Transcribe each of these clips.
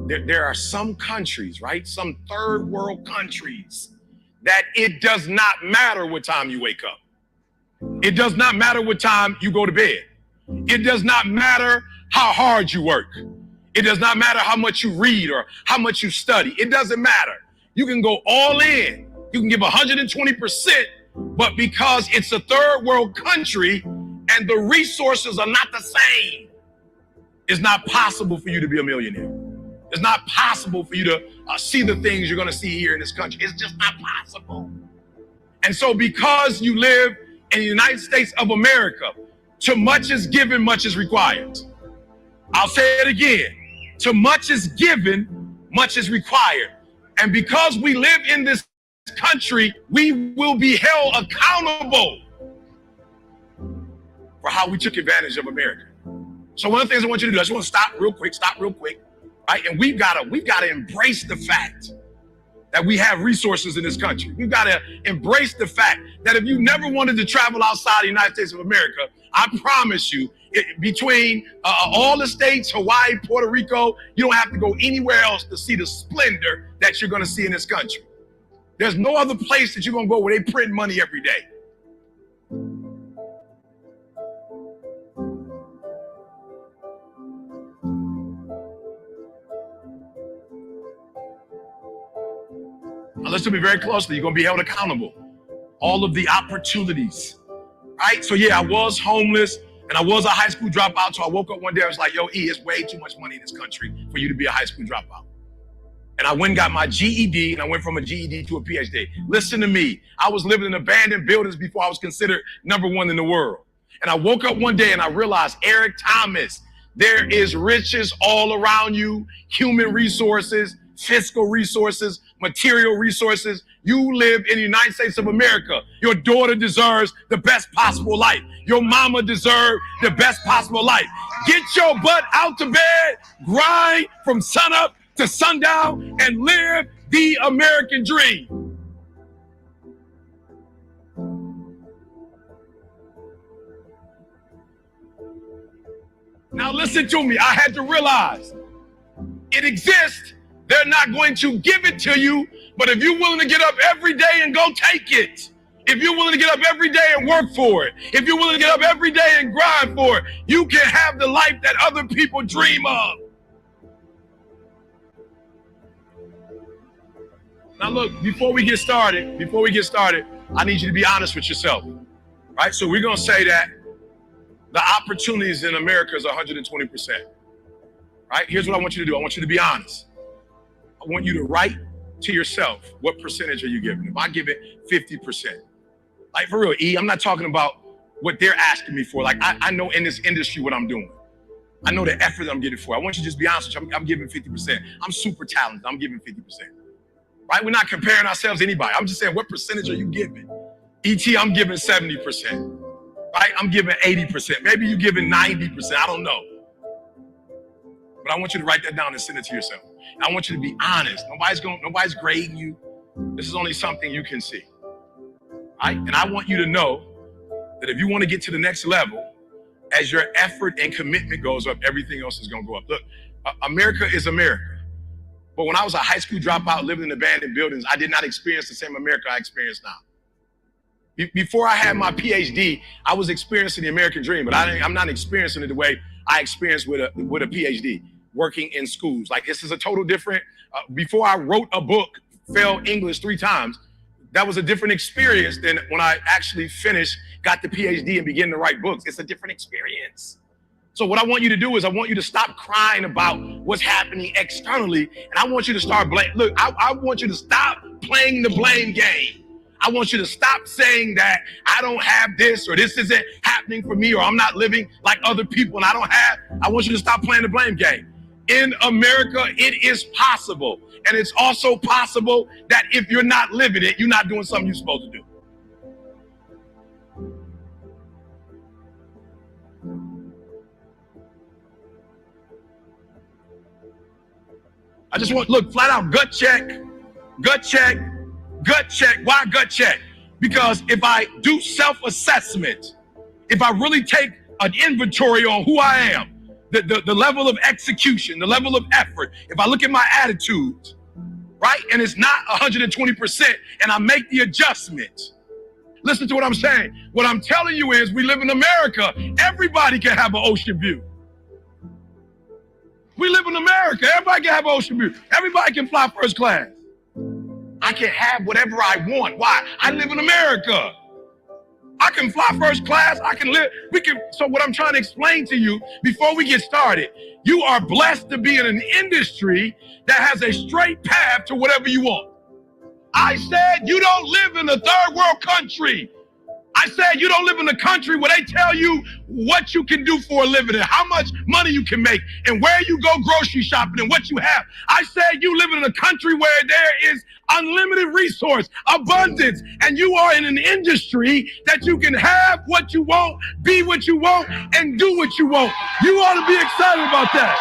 There are some countries, right? Some third world countries that it does not matter what time you wake up. It does not matter what time you go to bed. It does not matter how hard you work. It does not matter how much you read or how much you study. It doesn't matter. You can go all in. You can give 120%, but because it's a third world country and the resources are not the same, it's not possible for you to be a millionaire. It's not possible for you to see the things you're going to see here in this country. It's just not possible. And so because you live in the United States of America, to much is given, much is required. I'll say it again. To much is given, much is required. And because we live in this country, we will be held accountable for how we took advantage of America. So one of the things I want you to do, I just want to stop real quick, right? And we've got to embrace the fact that we have resources in this country. We've got to embrace the fact that if you never wanted to travel outside the United States of America, I promise you, between all the states, Hawaii, Puerto Rico, you don't have to go anywhere else to see the splendor that you're going to see in this country. There's no other place that you're going to go where they print money every day. Now listen to me very closely. You're going to be held accountable. All of the opportunities, right? So yeah, I was homeless and I was a high school dropout. So I woke up one day, I was like, yo, E, it's way too much money in this country for you to be a high school dropout. And I went and got my GED, and I went from a GED to a PhD. Listen to me. I was living in abandoned buildings before I was considered #1 in the world. And I woke up one day and I realized, Eric Thomas, there is riches all around you, human resources, fiscal resources, material resources. You live in the United States of America. Your daughter deserves the best possible life. Your mama deserves the best possible life. Get your butt out to bed, grind from sunup to sundown, and live the American dream. Now listen to me, I had to realize it exists. They're not going to give it to you, but if you're willing to get up every day and go take it, if you're willing to get up every day and work for it, if you're willing to get up every day and grind for it, you can have the life that other people dream of. Now look, before we get started, I need you to be honest with yourself, right? So we're gonna say that the opportunities in America is 120%, right? Here's what I want you to do. I want you to be honest. I want you to write to yourself, what percentage are you giving? If I give it 50%, like for real, E, I'm not talking about what they're asking me for. Like I know in this industry what I'm doing. I know the effort I'm getting for. I want you to just be honest with you. I'm giving 50%. I'm super talented. I'm giving 50%. Right? We're not comparing ourselves to anybody. I'm just saying, what percentage are you giving? E.T., I'm giving 70%. Right? I'm giving 80%. Maybe you're giving 90%. I don't know. But I want you to write that down and send it to yourself. And I want you to be honest. Nobody's grading you. This is only something you can see. Right? And I want you to know that if you want to get to the next level, as your effort and commitment goes up, everything else is going to go up. Look, America is America. But when I was a high school dropout living in abandoned buildings, I did not experience the same America I experience now. Before I had my PhD, I was experiencing the American dream, but I'm not experiencing it the way I experienced with a PhD, working in schools. Like, this is a total different, before I wrote a book, failed English 3 times, that was a different experience than when I actually finished, got the PhD and began to write books. It's a different experience. So what I want you to do is I want you to stop crying about what's happening externally, and I want you to start blame. Look, I want you to stop playing the blame game. I want you to stop saying that I don't have this, or this isn't happening for me, or I'm not living like other people and I don't have. I want you to stop playing the blame game. In America, it is possible. And it's also possible that if you're not living it, you're not doing something you're supposed to do. I just want, look, flat out gut check, gut check, gut check. Why gut check? Because if I do self-assessment, if I really take an inventory on who I am, the level of execution, the level of effort, if I look at my attitudes, right, and it's not 120%, and I make the adjustments. Listen to what I'm saying. What I'm telling you is we live in America. Everybody can have an ocean view. We live in America. Everybody can have an ocean view. Everybody can fly first class. I can have whatever I want. Why? I live in America. I can fly first class. I can live. So what I'm trying to explain to you before we get started, you are blessed to be in an industry that has a straight path to whatever you want. I said you don't live in a third world country. I said you don't live in a country where they tell you what you can do for a living and how much money you can make and where you go grocery shopping and what you have. I said you live in a country where there is unlimited resource, abundance, and you are in an industry that you can have what you want, be what you want, and do what you want. You ought to be excited about that.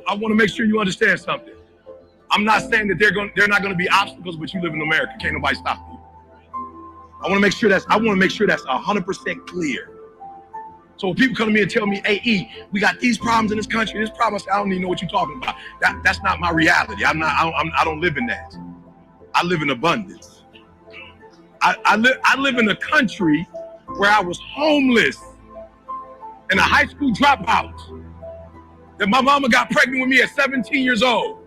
I want to make sure you understand something. I'm not saying that they're not going to be obstacles, but you live in America. Can't nobody stop you. I want to make sure that's 100% clear. So when people come to me and tell me, hey, E, we got these problems in this country, this problem, I say, I don't even know what you're talking about. That's not my reality. I don't live in that. I live in abundance. I live in a country where I was homeless and a high school dropout. That my mama got pregnant with me at 17 years old.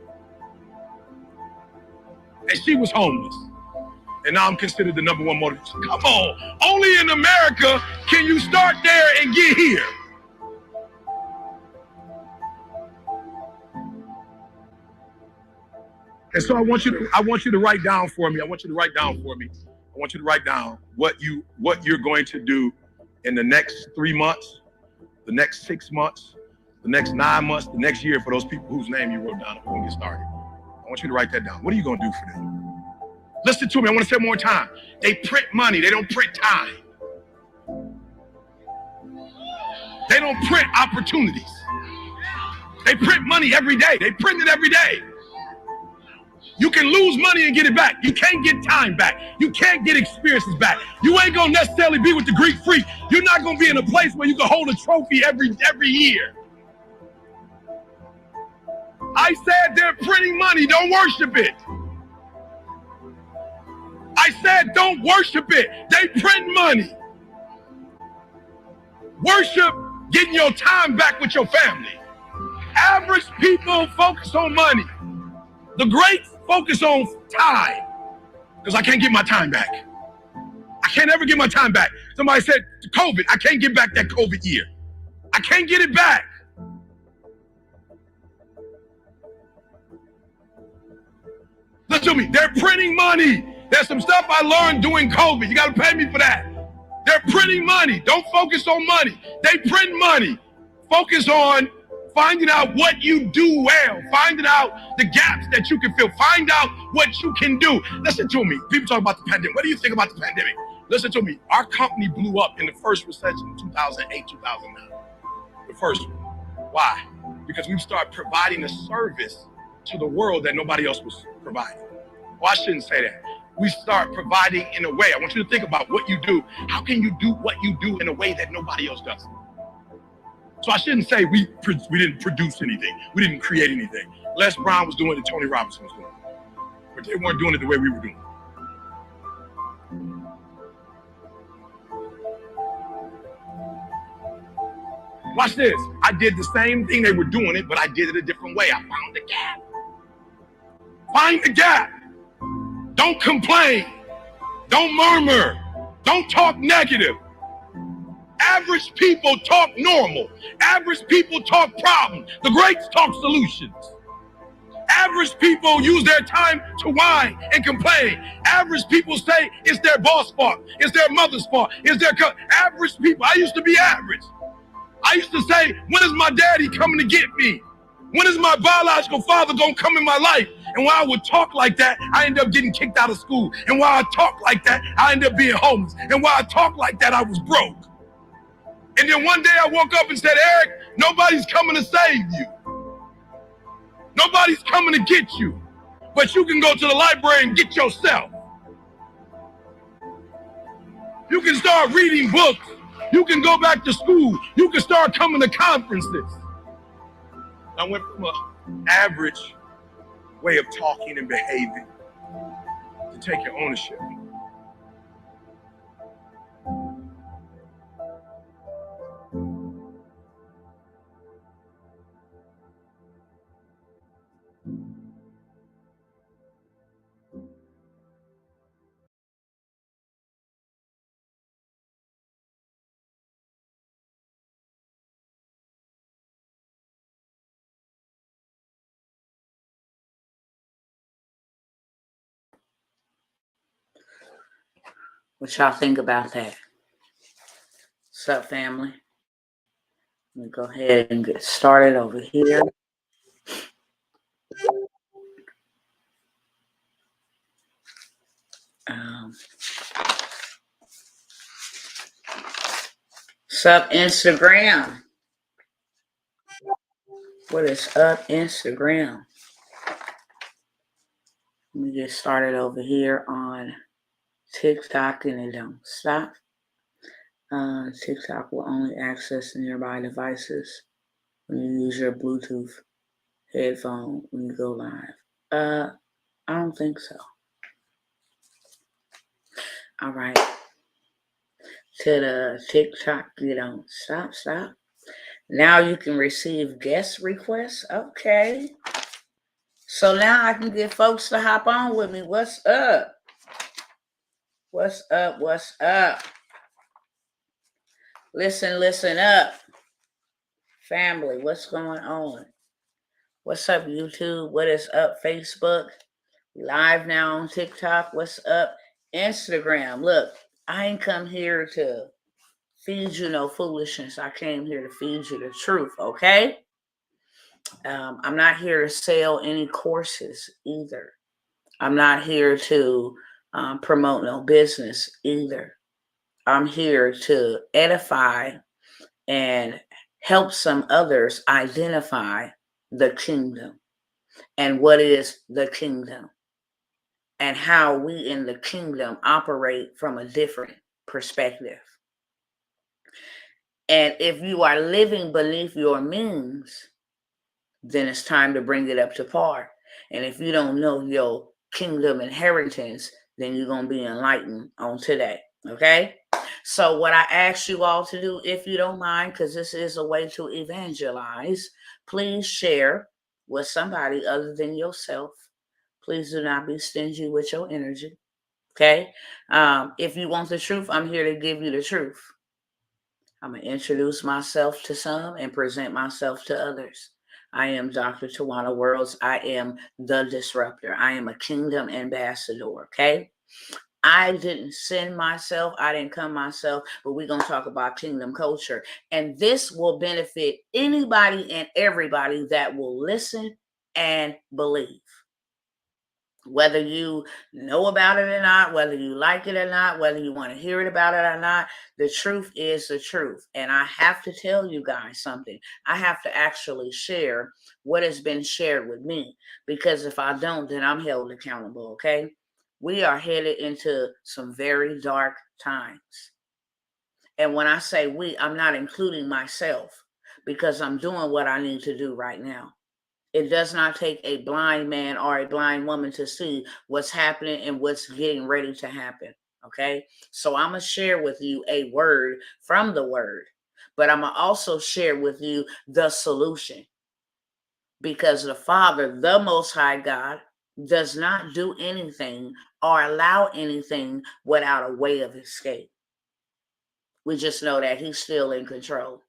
And she was homeless. And now I'm considered the #1 motivation. Come on. Only in America can you start there and get here. And so I want you to write down for me. I want you to write down what you're going to do in the next 3 months, the next 6 months, the next 9 months, the next year, for those people whose name you wrote down before we get started. I want you to write that down. What are you going to do for them? Listen to me. I want to say it one more time. They print money. They don't print time. They don't print opportunities. They print money every day. They print it every day. You can lose money and get it back. You can't get time back. You can't get experiences back. You ain't going to necessarily be with the Greek freak. You're not going to be in a place where you can hold a trophy every year. I said they're printing money. Don't worship it. I said don't worship it. They print money. Worship getting your time back with your family. Average people focus on money. The greats focus on time. Because I can't get my time back. I can't ever get my time back. Somebody said COVID. I can't get back that COVID year. I can't get it back. Listen to me. They're printing money. There's some stuff I learned doing COVID. You got to pay me for that. They're printing money. Don't focus on money. They print money. Focus on finding out what you do well. Finding out the gaps that you can fill. Find out what you can do. Listen to me. People talk about the pandemic. What do you think about the pandemic? Listen to me. Our company blew up in the first recession in 2008, 2009. The first one. Why? Because we started providing a service to the world that nobody else was providing. Well, I shouldn't say that. We start providing in a way. I want you to think about what you do. How can you do what you do in a way that nobody else does? So I shouldn't say we didn't produce anything. We didn't create anything. Les Brown was doing it, Tony Robinson was doing it. But they weren't doing it the way we were doing it. Watch this. I did the same thing they were doing it, but I did it a different way. I found the gap. Find the gap. Don't complain. Don't murmur. Don't talk negative. Average people talk normal. Average people talk problems. The greats talk solutions. Average people use their time to whine and complain. Average people say it's their boss' fault. It's their mother's fault. It's their average people. I used to be average. I used to say, when is my daddy coming to get me? When is my biological father going to come in my life? And while I would talk like that, I ended up getting kicked out of school. And while I talk like that, I ended up being homeless. And while I talk like that, I was broke. And then one day I woke up and said, Eric, nobody's coming to save you. Nobody's coming to get you. But you can go to the library and get yourself. You can start reading books. You can go back to school. You can start coming to conferences. I went from an average way of talking and behaving to taking ownership. What y'all think about that? What's up, family? Let me go ahead and get started over here. What's up, Instagram? What is up, Instagram? Let me get started over here on TikTok, and it don't stop. TikTok will only access nearby devices when you use your Bluetooth headphone when you go live. I don't think so. All right. To the TikTok, you don't stop. Now you can receive guest requests. Okay. So now I can get folks to hop on with me. What's up? What's up? What's up? Listen up. Family, what's going on? What's up, YouTube? What is up, Facebook? Live now on TikTok. What's up, Instagram? Look, I ain't come here to feed you no foolishness. I came here to feed you the truth, okay? I'm not here to sell any courses either. I'm not here to promote no business either. I'm here to edify and help some others identify the kingdom and what is the kingdom and how we in the kingdom operate from a different perspective. And if you are living beneath your means, then it's time to bring it up to par. And if you don't know your kingdom inheritance, then you're going to be enlightened on today. Okay? So what I ask you all to do, if you don't mind, because this is a way to evangelize, please share with somebody other than yourself. Please do not be stingy with your energy. Okay? If you want the truth, I'm here to give you the truth. I'm going to introduce myself to some and present myself to others. I am Dr. Tawana Worlds. I am the disruptor. I am a kingdom ambassador, okay? I didn't send myself. I didn't come myself, but we're going to talk about kingdom culture. And this will benefit anybody and everybody that will listen and believe. Whether you know about it or not, whether you like it or not, whether you want to hear it about it or not, the truth is the truth. And I have to tell you guys something. I have to actually share what has been shared with me, because if I don't, then I'm held accountable, okay? We are headed into some very dark times. And when I say we, I'm not including myself, because I'm doing what I need to do right now. It does not take a blind man or a blind woman to see what's happening and what's getting ready to happen. Okay. So I'm going to share with you a word from the word, but I'm going to also share with you the solution, because the Father, the Most High God, does not do anything or allow anything without a way of escape. We just know that he's still in control,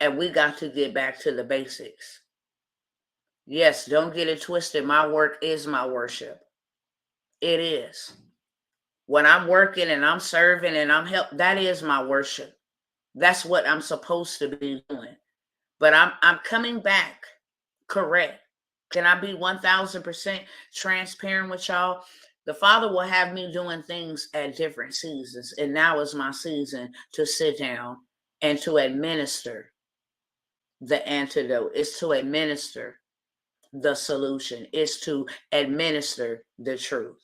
and we got to get back to the basics. Yes, don't get it twisted. My work is my worship. It is. When I'm working and I'm serving and I'm helping, that is my worship. That's what I'm supposed to be doing. But I'm coming back correct. Can I be 1,000% transparent with y'all? The Father will have me doing things at different seasons. And now is my season to sit down and to administer the antidote. It's to administer the solution, is to administer the truth.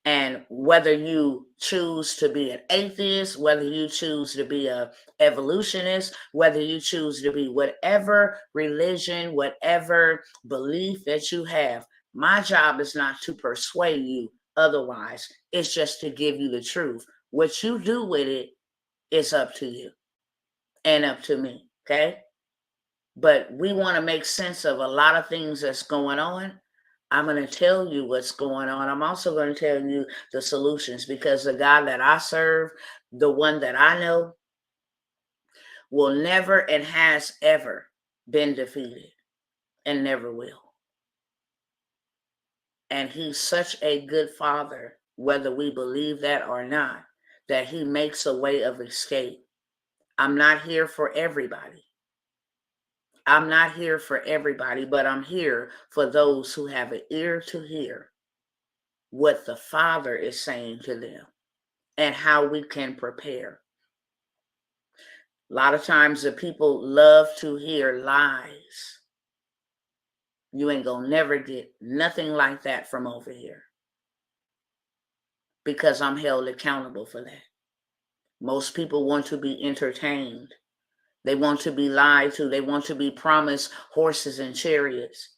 And whether you choose to be an atheist, whether you choose to be a evolutionist, whether you choose to be whatever religion, whatever belief that you have, my job is not to persuade you otherwise. It's just to give you the truth. What you do with it is up to you and up to me, okay? But we want to make sense of a lot of things that's going on. I'm going to tell you what's going on. I'm also going to tell you the solutions, because the God that I serve, the one that I know, will never and has ever been defeated and never will. And he's such a good father, whether we believe that or not, that he makes a way of escape. I'm not here for everybody. I'm not here for everybody, but I'm here for those who have an ear to hear what the Father is saying to them and how we can prepare. A lot of times the people love to hear lies. You ain't gonna never get nothing like that from over here, because I'm held accountable for that. Most people want to be entertained. They want to be lied to. They want to be promised horses and chariots.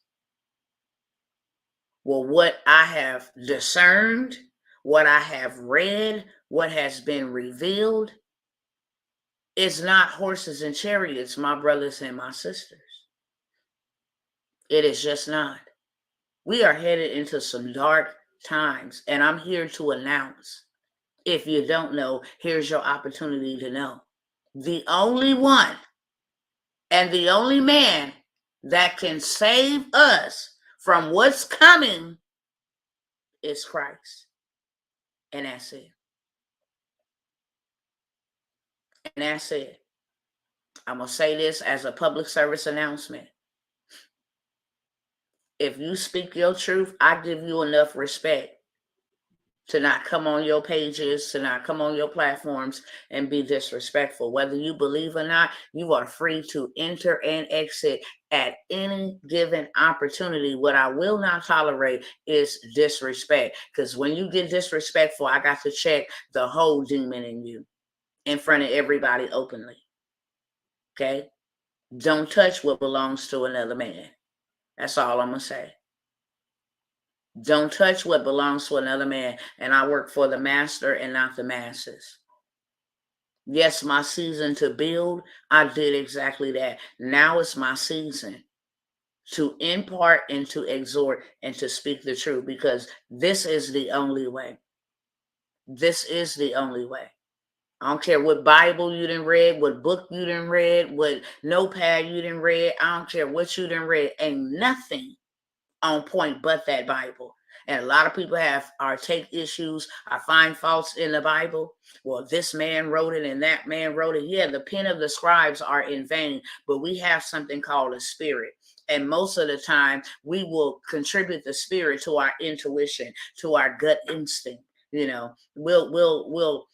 Well, what I have discerned, what I have read, what has been revealed is not horses and chariots, my brothers and my sisters. It is just not. We are headed into some dark times, and I'm here to announce, if you don't know, here's your opportunity to know. The only one and the only man that can save us from what's coming is Christ. And that's it. And that's it. I'm going to say this as a public service announcement. If you speak your truth, I give you enough respect to not come on your pages, to not come on your platforms and be disrespectful. Whether you believe or not, you are free to enter and exit at any given opportunity. What I will not tolerate is disrespect, because when you get disrespectful, I got to check the whole demon in you in front of everybody openly. Okay? Don't touch what belongs to another man. That's all I'm going to say. Don't touch what belongs to another man. And I work for the master and not the masses. Yes, my season to build, I did exactly that. Now it's my season to impart and to exhort and to speak the truth, because this is the only way. This is the only way. I don't care what Bible you done read, what book you done read, what notepad you done read. I don't care what you done read. Ain't nothing on point but that Bible. And a lot of people take issues. I find faults in the Bible. Well, this man wrote it and that man wrote it. Yeah, the pen of the scribes are in vain, but we have something called a spirit. And most of the time, we will contribute the spirit to our intuition, to our gut instinct. You know, we'll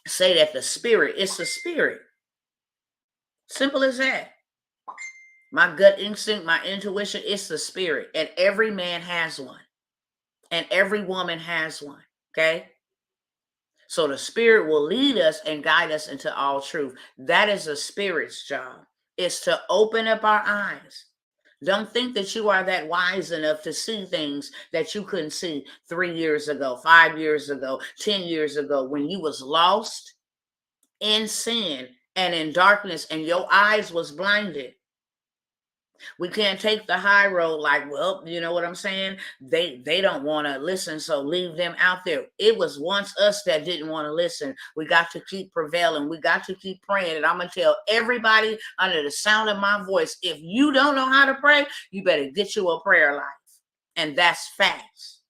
say that the spirit, it's the spirit. Simple as that. My gut instinct, my intuition, it's the spirit. And every man has one. And every woman has one. Okay? So the spirit will lead us and guide us into all truth. That is a spirit's job. It's to open up our eyes. Don't think that you are that wise enough to see things that you couldn't see 3 years ago, 5 years ago, 10 years ago, when you was lost in sin and in darkness and your eyes was blinded. We can't take the high road like, well, you know what I'm saying? They don't want to listen, so leave them out there. It was once us that didn't want to listen. We got to keep prevailing. We got to keep praying. And I'm going to tell everybody under the sound of my voice, if you don't know how to pray, you better get you a prayer life. And that's facts.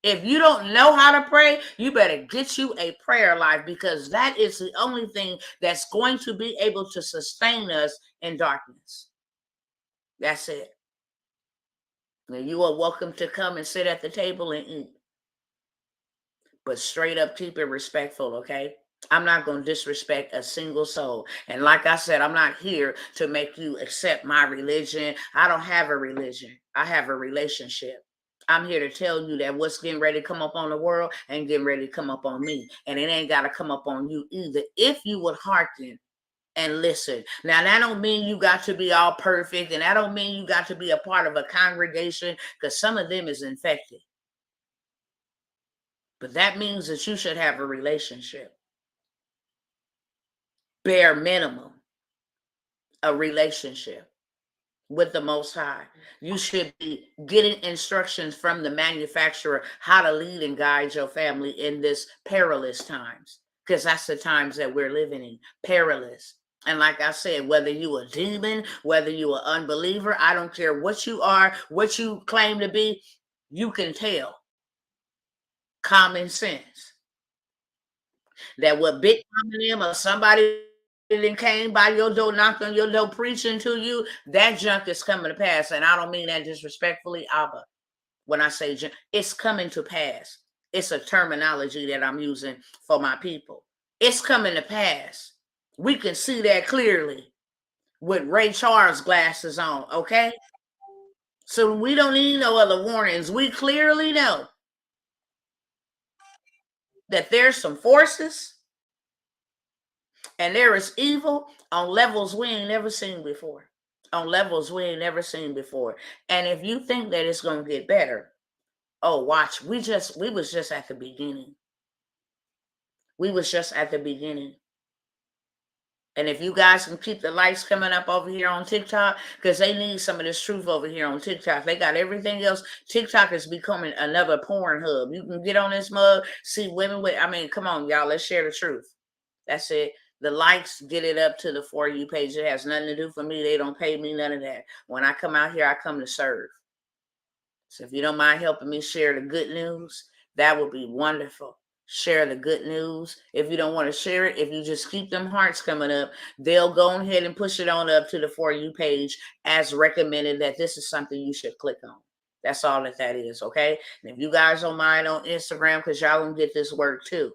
If you don't know how to pray, you better get you a prayer life, because that is the only thing that's going to be able to sustain us in darkness. That's it. Now, you are welcome to come and sit at the table and eat. But straight up keep it respectful, okay? I'm not going to disrespect a single soul. And like I said, I'm not here to make you accept my religion. I don't have a religion. I have a relationship. I'm here to tell you that what's getting ready to come up on the world ain't getting ready to come up on me. And it ain't got to come up on you either. If you would hearken and listen. Now, that don't mean you got to be all perfect. And that don't mean you got to be a part of a congregation, because some of them is infected. But that means that you should have a relationship. Bare minimum, a relationship with the Most High. You should be getting instructions from the manufacturer how to lead and guide your family in this perilous times, because that's the times that we're living in, perilous. And like I said, whether you a demon, whether you an unbeliever, I don't care what you are, what you claim to be, you can tell. Common sense. That what Big Mama them or somebody that came by your door, knocked on your door, preaching to you, that junk is coming to pass. And I don't mean that disrespectfully, Abba. When I say junk, it's coming to pass. It's a terminology that I'm using for my people. It's coming to pass. We can see that clearly with Ray Charles glasses on, okay? So we don't need no other warnings. We clearly know that there's some forces and there is evil on levels we ain't never seen before. On levels we ain't never seen before. And if you think that it's gonna get better, oh, watch. We was just at the beginning. We was just at the beginning. And if you guys can keep the lights coming up over here on TikTok, because they need some of this truth over here on TikTok. They got everything else. TikTok is becoming another porn hub. You can get on this mug, see women with, I mean, come on, y'all, let's share the truth. That's it. The likes get it up to the For You page. It has nothing to do for me. They don't pay me none of that. When I come out here, I come to serve. So if you don't mind helping me share the good news, that would be wonderful. Share the good news. If you don't want to share it, if you just keep them hearts coming up, they'll go ahead and push it on up to the For You page as recommended that this is something you should click on. That's all that is, okay? And if you guys don't mind on Instagram, because y'all gonna get this work too.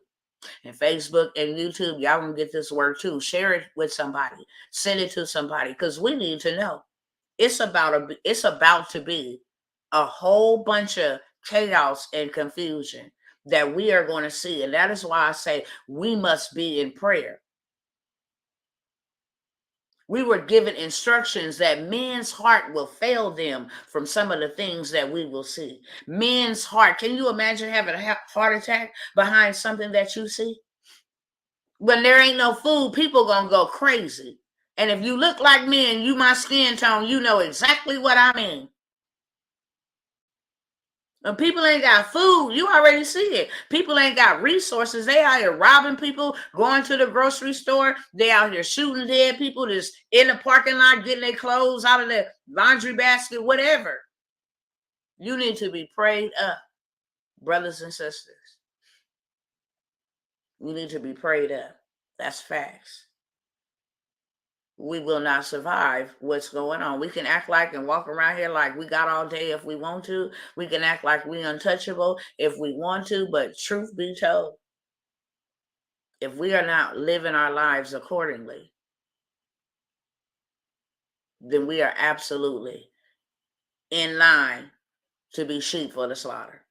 And Facebook and YouTube, y'all gonna get this work too. Share it with somebody. Send it to somebody, because we need to know. It's about to be a whole bunch of chaos and confusion that we are going to see. And that is why I say we must be in prayer. We were given instructions that men's heart will fail them from some of the things that we will see. Men's heart. Can you imagine having a heart attack behind something that you see? When there ain't no food, people gonna go crazy. And if you look like me and you my skin tone, you know exactly what I mean. When people ain't got food, you already see it. People ain't got resources. They out here robbing people, going to the grocery store. They out here shooting dead people just in the parking lot, getting their clothes out of the laundry basket, whatever. You need to be prayed up, brothers and sisters. You need to be prayed up. That's facts. We will not survive what's going on. We can act like and walk around here like we got all day if we want to. We can act like we untouchable if we want to, but truth be told, if we are not living our lives accordingly, then we are absolutely in line to be sheep for the slaughter.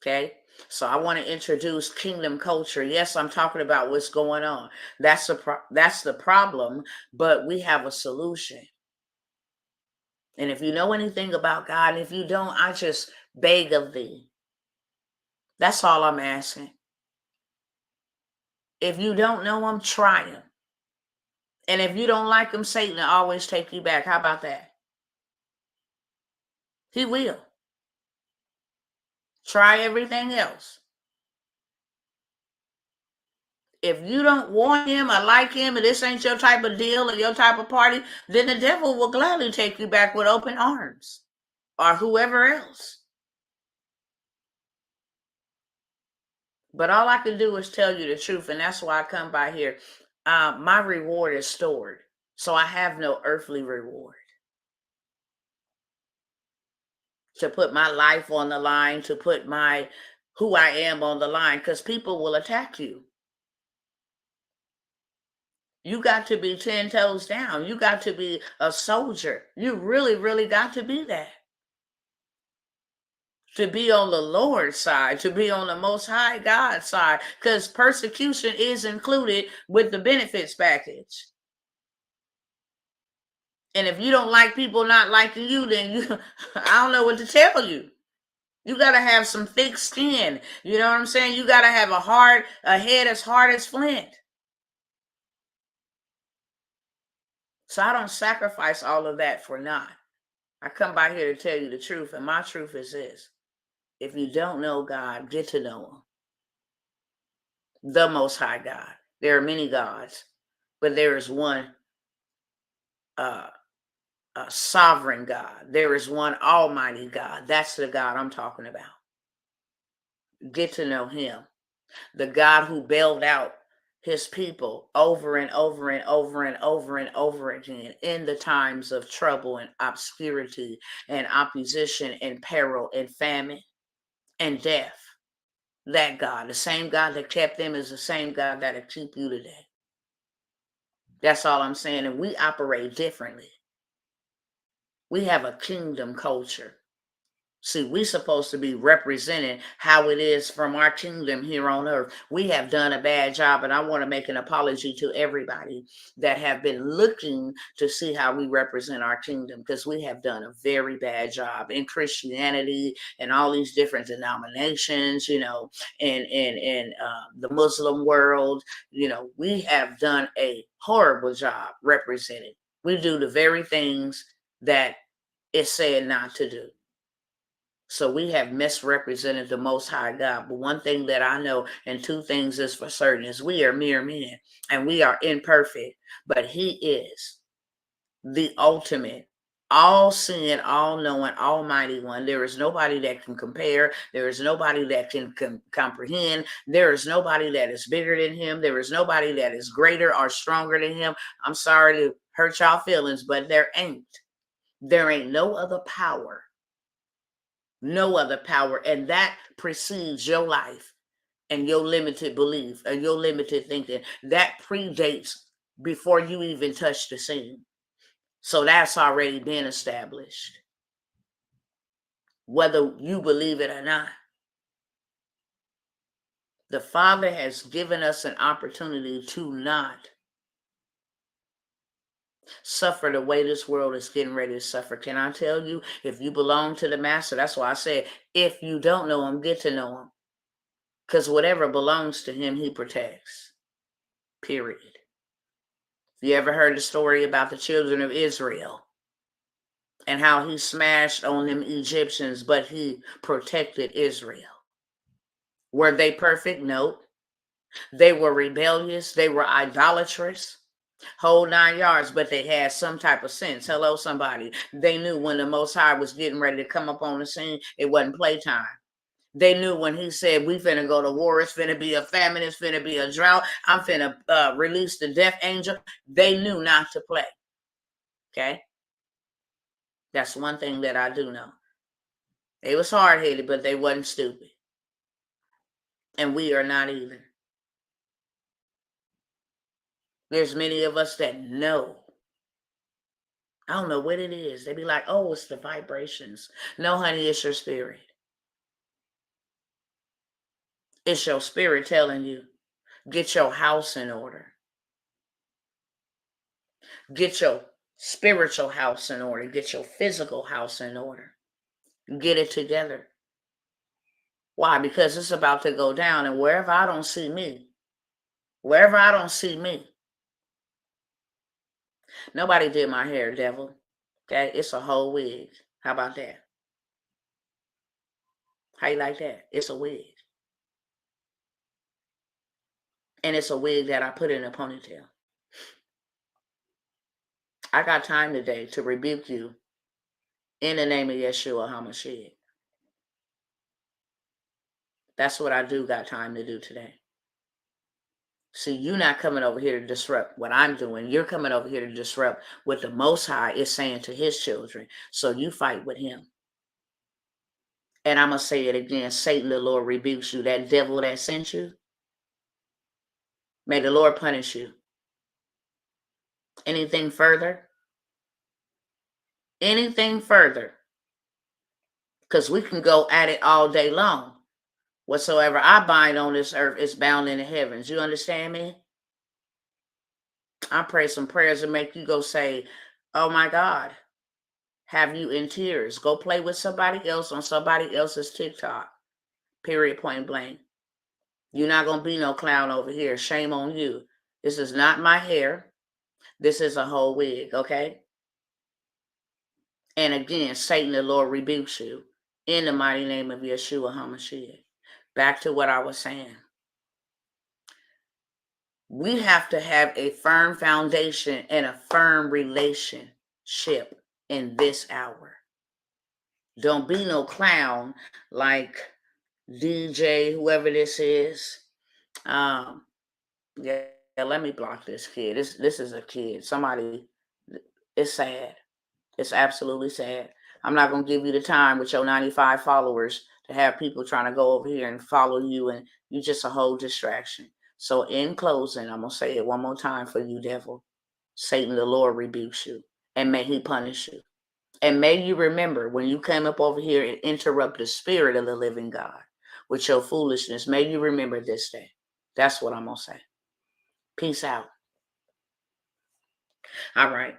Okay? So I want to introduce kingdom culture. Yes, I'm talking about what's going on. That's the problem, but we have a solution. And if you know anything about God, and if you don't, I just beg of thee. That's all I'm asking. If you don't know him, try him. And if you don't like him, Satan will always take you back. How about that? He will. Try everything else. If you don't want him or like him, and this ain't your type of deal or your type of party, then the devil will gladly take you back with open arms, or whoever else. But all I can do is tell you the truth, and that's why I come by here. My reward is stored, so I have no earthly reward. To put my life on the line, to put my who I am on the line, because people will attack you. You got to be 10 toes down. You got to be a soldier. You really, really got to be that. To be on the Lord's side, to be on the Most High God's side, because persecution is included with the benefits package. And if you don't like people not liking you, then you, I don't know what to tell you. You got to have some thick skin. You know what I'm saying? You got to have a head as hard as flint. So I don't sacrifice all of that for naught. I come by here to tell you the truth, and my truth is this. If you don't know God, get to know him. The Most High God. There are many gods, but there is one sovereign God. There is one almighty God. That's the God I'm talking about. Get to know him. The God who bailed out his people over and over and over and over and over again in the times of trouble and obscurity and opposition and peril and famine and death. That God, the same God that kept them, is the same God that'll keep you today. That's all I'm saying. And we operate differently. We have a kingdom culture. See, we're supposed to be representing how it is from our kingdom here on earth. We have done a bad job, and I want to make an apology to everybody that have been looking to see how we represent our kingdom, because we have done a very bad job in Christianity and all these different denominations, you know, and the Muslim world. You know, we have done a horrible job representing. We do the very things that it's said not to do. So we have misrepresented the Most High God. But one thing that I know, and two things is for certain, is we are mere men and we are imperfect. But he is the ultimate, all-seeing, all-knowing, almighty one. There is nobody that can compare. There is nobody that can comprehend. There is nobody that is bigger than him. There is nobody that is greater or stronger than him. I'm sorry to hurt y'all feelings, but there ain't. There ain't no other power. No other power, and that precedes your life and your limited belief and your limited thinking. That predates before you even touch the scene. So that's already been established, whether you believe it or not. The Father has given us an opportunity to not suffer the way this world is getting ready to suffer. Can I tell you, if you belong to the Master, that's why I said, if you don't know him, get to know him. Because whatever belongs to him, he protects. Period. You ever heard the story about the children of Israel and how he smashed on them Egyptians, but he protected Israel? Were they perfect? No. They were rebellious. They were idolatrous. Whole 9 yards, but they had some type of sense. Hello, somebody. They knew when the Most High was getting ready to come up on the scene, it wasn't playtime. They knew when he said, we finna go to war, it's finna be a famine, it's finna be a drought, I'm finna release the death angel. They knew not to play. Okay? That's one thing that I do know. They was hard-headed, but they wasn't stupid. And we are not either. There's many of us that know. I don't know what it is. They be like, oh, it's the vibrations. No, honey, it's your spirit. It's your spirit telling you, get your house in order. Get your spiritual house in order. Get your physical house in order. Get it together. Why? Because it's about to go down, and wherever I don't see me, nobody did my hair, devil. Okay? It's a whole wig. How about that? How you like that? It's a wig. And it's a wig that I put in a ponytail. I got time today to rebuke you in the name of Yeshua HaMashiach. That's what I do got time to do today. See, you're not coming over here to disrupt what I'm doing. You're coming over here to disrupt what the Most High is saying to his children. So you fight with him. And I'm going to say it again. Satan, the Lord rebukes you. That devil that sent you, may the Lord punish you. Anything further? Anything further? Because we can go at it all day long. Whatsoever I bind on this earth is bound in the heavens. You understand me? I pray some prayers and make you go say, oh my God, have you in tears. Go play with somebody else on somebody else's TikTok. Period, point blank. You're not going to be no clown over here. Shame on you. This is not my hair. This is a whole wig, okay? And again, Satan, the Lord rebukes you in the mighty name of Yeshua HaMashiach. Back to what I was saying. We have to have a firm foundation and a firm relationship in this hour. Don't be no clown like DJ, whoever this is. Yeah, let me block this kid. This is a kid. Somebody, it's sad. It's absolutely sad. I'm not going to give you the time with your 95 followers to have people trying to go over here and follow you, and you just a whole distraction. So in closing, I'm going to say it one more time for you, devil. Satan, the Lord rebukes you, and may he punish you. And may you remember when you came up over here and interrupt the spirit of the living God with your foolishness, may you remember this day. That's what I'm going to say. Peace out. All right.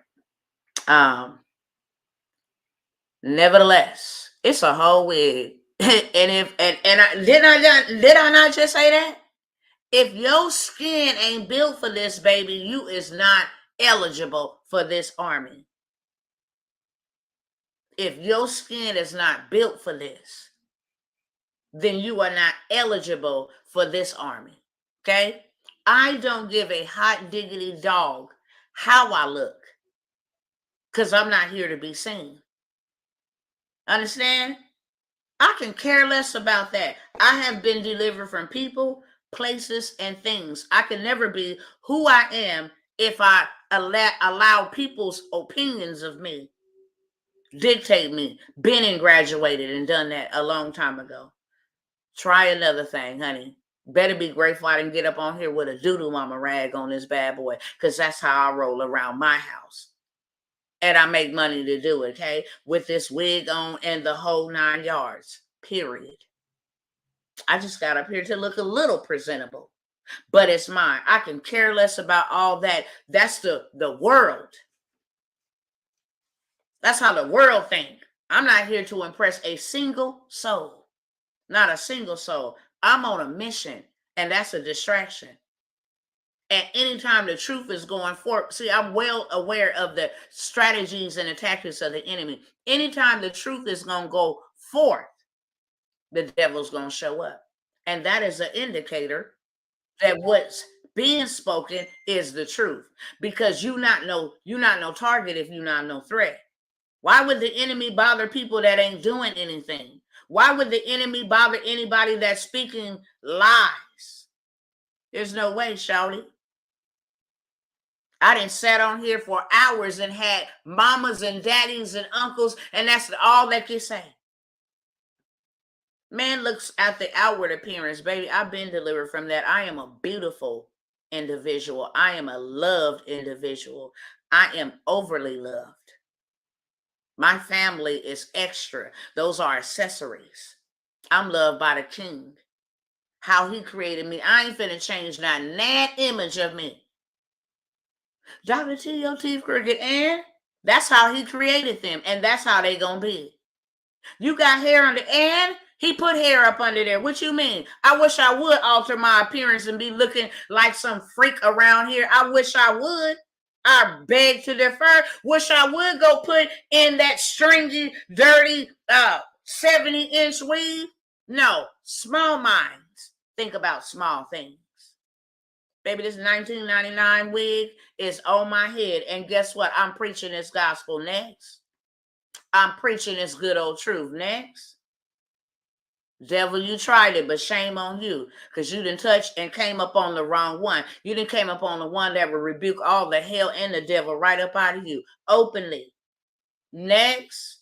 Nevertheless, it's a whole wig. Did I not just say that? If your skin ain't built for this, baby, you is not eligible for this army. If your skin is not built for this, then you are not eligible for this army. Okay? I don't give a hot diggity dog how I look, because I'm not here to be seen. Understand? I can care less about that. I have been delivered from people, places, and things. I can never be who I am if I allow people's opinions of me dictate me. Been and graduated and done that a long time ago. Try another thing, honey. Better be grateful I didn't get up on here with a doo-doo mama rag on this bad boy, because that's how I roll around my house. And I make money to do it, okay? With this wig on and the whole 9 yards, period. I just got up here to look a little presentable, but it's mine. I can care less about all that. That's the world. That's how the world think. I'm not here to impress a single soul. Not a single soul. I'm on a mission, and that's a distraction. And anytime the truth is going forth, see, I'm well aware of the strategies and the tactics of the enemy. Anytime the truth is going to go forth, the devil's going to show up. And that is an indicator that what's being spoken is the truth. Because you're not no target if you're not no threat. Why would the enemy bother people that ain't doing anything? Why would the enemy bother anybody that's speaking lies? There's no way, shawty. I done sat on here for hours and had mamas and daddies and uncles, and that's all they can say. Man looks at the outward appearance, baby. I've been delivered from that. I am a beautiful individual. I am a loved individual. I am overly loved. My family is extra. Those are accessories. I'm loved by the King. How he created me. I ain't finna change that image of me. Dr. T, your teeth crooked, and that's how he created them, and that's how they gonna be. You got hair on the end, he put hair up under there. What you mean? I wish I would alter my appearance and be looking like some freak around here. I wish I would. I beg to differ. Wish I would go put in that stringy, dirty 70-inch weave. No, small minds think about small things. Baby, this 1999 wig is on my head. And guess what? I'm preaching this gospel next. I'm preaching this good old truth next. Devil, you tried it, but shame on you, because you done touched and came up on the wrong one. You done came up on the one that will rebuke all the hell and the devil right up out of you openly. Next.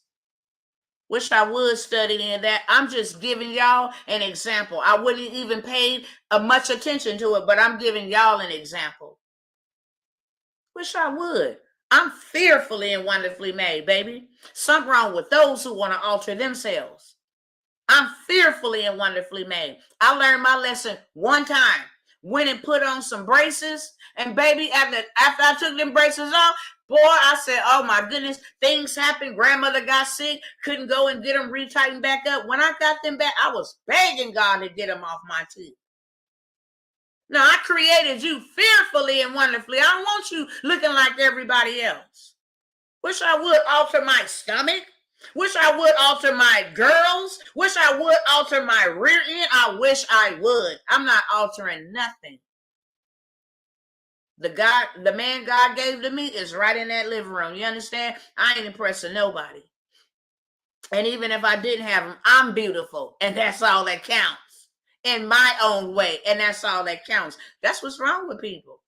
Wish I would study in that. I'm just giving y'all an example. I wouldn't even pay much attention to it, but I'm giving y'all an example. Wish I would. I'm fearfully and wonderfully made, baby. Something wrong with those who want to alter themselves. I'm fearfully and wonderfully made. I learned my lesson one time. Went and put on some braces, and baby, after I took them braces off, boy, I said, oh my goodness, things happened. Grandmother got sick, couldn't go and get them retightened back up. When I got them back, I was begging God to get them off my teeth. Now, I created you fearfully and wonderfully. I don't want you looking like everybody else. Wish I would alter my stomach. Wish I would alter my girls. Wish I would alter my rear end. I wish I would. I'm not altering nothing. The man God gave to me is right in that living room. You understand? I ain't impressing nobody. And even if I didn't have him, I'm beautiful. And that's all that counts. In my own way. And that's all that counts. That's what's wrong with people.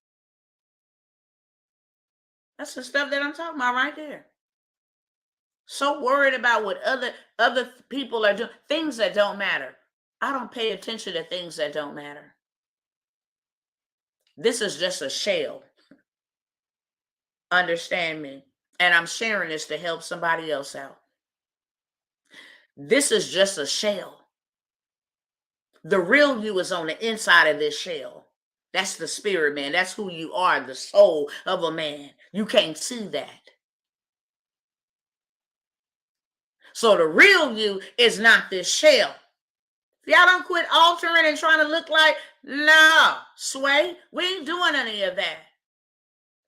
That's the stuff that I'm talking about right there. So worried about what other people are doing, things that don't matter. I don't pay attention to things that don't matter. This is just a shell. Understand me? And I'm sharing this to help somebody else out. This is just a shell. The real you is on the inside of this shell. That's the spirit, man. That's who you are, the soul of a man. You can't see that. So the real you is not this shell. Y'all don't quit altering and trying to look like, no, Sway, we ain't doing any of that.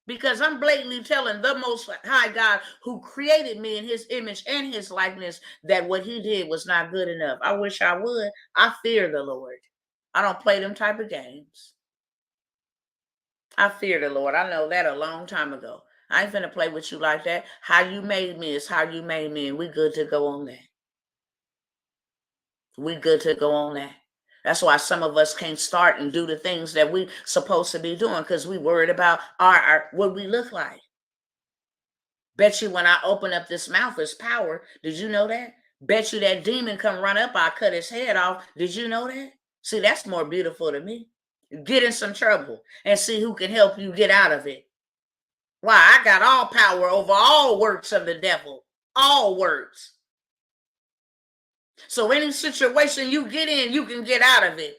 Because I'm blatantly telling the Most High God who created me in his image and his likeness that what he did was not good enough. I wish I would. I fear the Lord. I don't play them type of games. I fear the Lord. I know that a long time ago. I ain't finna play with you like that. How you made me is how you made me, and we good to go on that. We good to go on that. That's why some of us can't start and do the things that we supposed to be doing because we worried about our what we look like. Bet you when I open up this mouth is power. Did you know that? Bet you that demon come run up, I cut his head off. Did you know that? See, that's more beautiful to me. Get in some trouble and see who can help you get out of it. Why? I got all power over all works of the devil. All works. So any situation you get in, you can get out of it.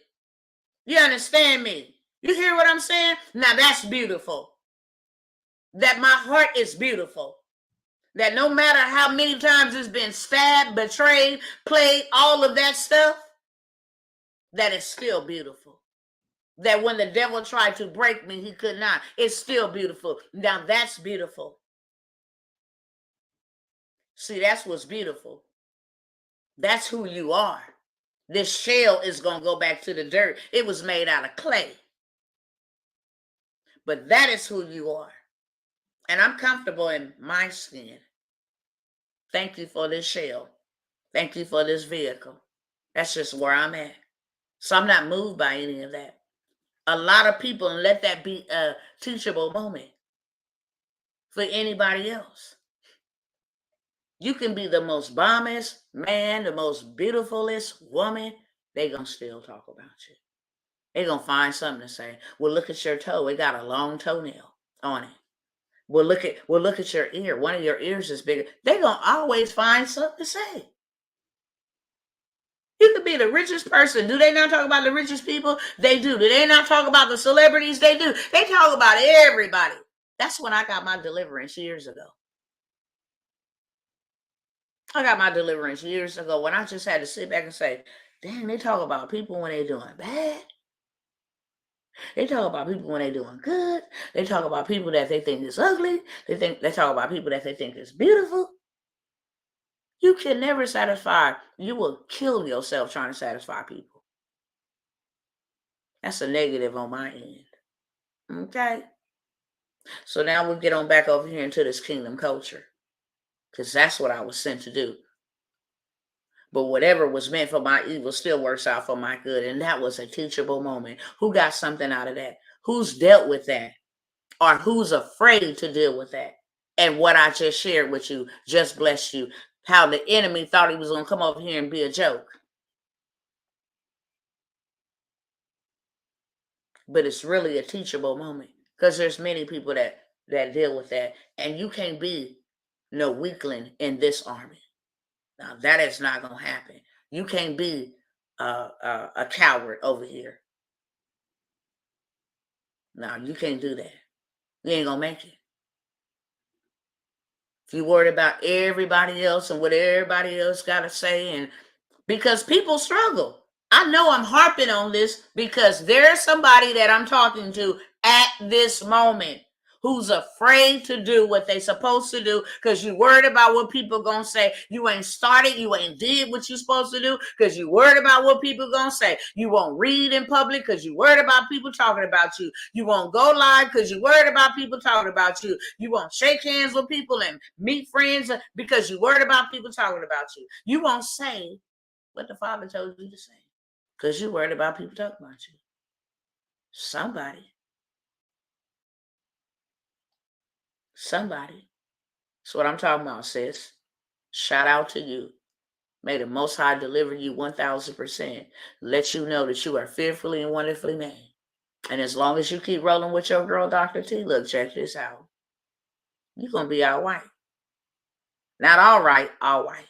You understand me? You hear what I'm saying? Now that's beautiful. That my heart is beautiful. That no matter how many times it's been stabbed, betrayed, played, all of that stuff, that is still beautiful. That when the devil tried to break me, he could not. It's still beautiful. Now that's beautiful. See, that's what's beautiful. That's who you are. This shell is going to go back to the dirt. It was made out of clay. But that is who you are. And I'm comfortable in my skin. Thank you for this shell. Thank you for this vehicle. That's just where I'm at. So I'm not moved by any of that. A lot of people, and let that be a teachable moment for anybody else. You can be the most bombest man, the most beautifulest woman. They're going to still talk about you. They're going to find something to say. Well, look at your toe. It got a long toenail on it. Well, look at your ear. One of your ears is bigger. They're going to always find something to say. You could be the richest person. Do they not talk about the richest people? They do. Do they not talk about the celebrities? They do. They talk about everybody. That's when I got my deliverance years ago. I got my deliverance years ago when I just had to sit back and say, dang, they talk about people when they're doing bad. They talk about people when they're doing good. They talk about people that they think is ugly. They talk about people that they think is beautiful. You can never satisfy. You will kill yourself trying to satisfy people. That's a negative on my end. Okay? So now we'll get on back over here into this kingdom culture. Because that's what I was sent to do. But whatever was meant for my evil still works out for my good. And that was a teachable moment. Who got something out of that? Who's dealt with that? Or who's afraid to deal with that? And what I just shared with you just bless you. how the enemy thought he was going to come over here and be a joke. But it's really a teachable moment, because there's many people that deal with that, and you can't be no weakling in this army. Now that is not going to happen. You can't be a coward over here. No, you can't do that. You ain't going to make it. If you worried about everybody else and what everybody else got to say, and because people struggle. I know I'm harping on this because there's somebody that I'm talking to at this moment who's afraid to do what they supposed to do because you worried about what people gonna say. You ain't started, you ain't did what you supposed to do because you worried about what people gonna say. You won't read in public because you worried about people talking about you. You won't go live because you worried about people talking about you. You won't shake hands with people and meet friends because you worried about people talking about you. You won't say what the Father told you to say, because you're worried about people talking about you. Somebody. That's what I'm talking about, sis. Shout out to you. May the Most High deliver you 1000%. Let you know that you are fearfully and wonderfully made. And as long as you keep rolling with your girl, Dr. T, look, check this out. You're going to be all white. Not all right, all white.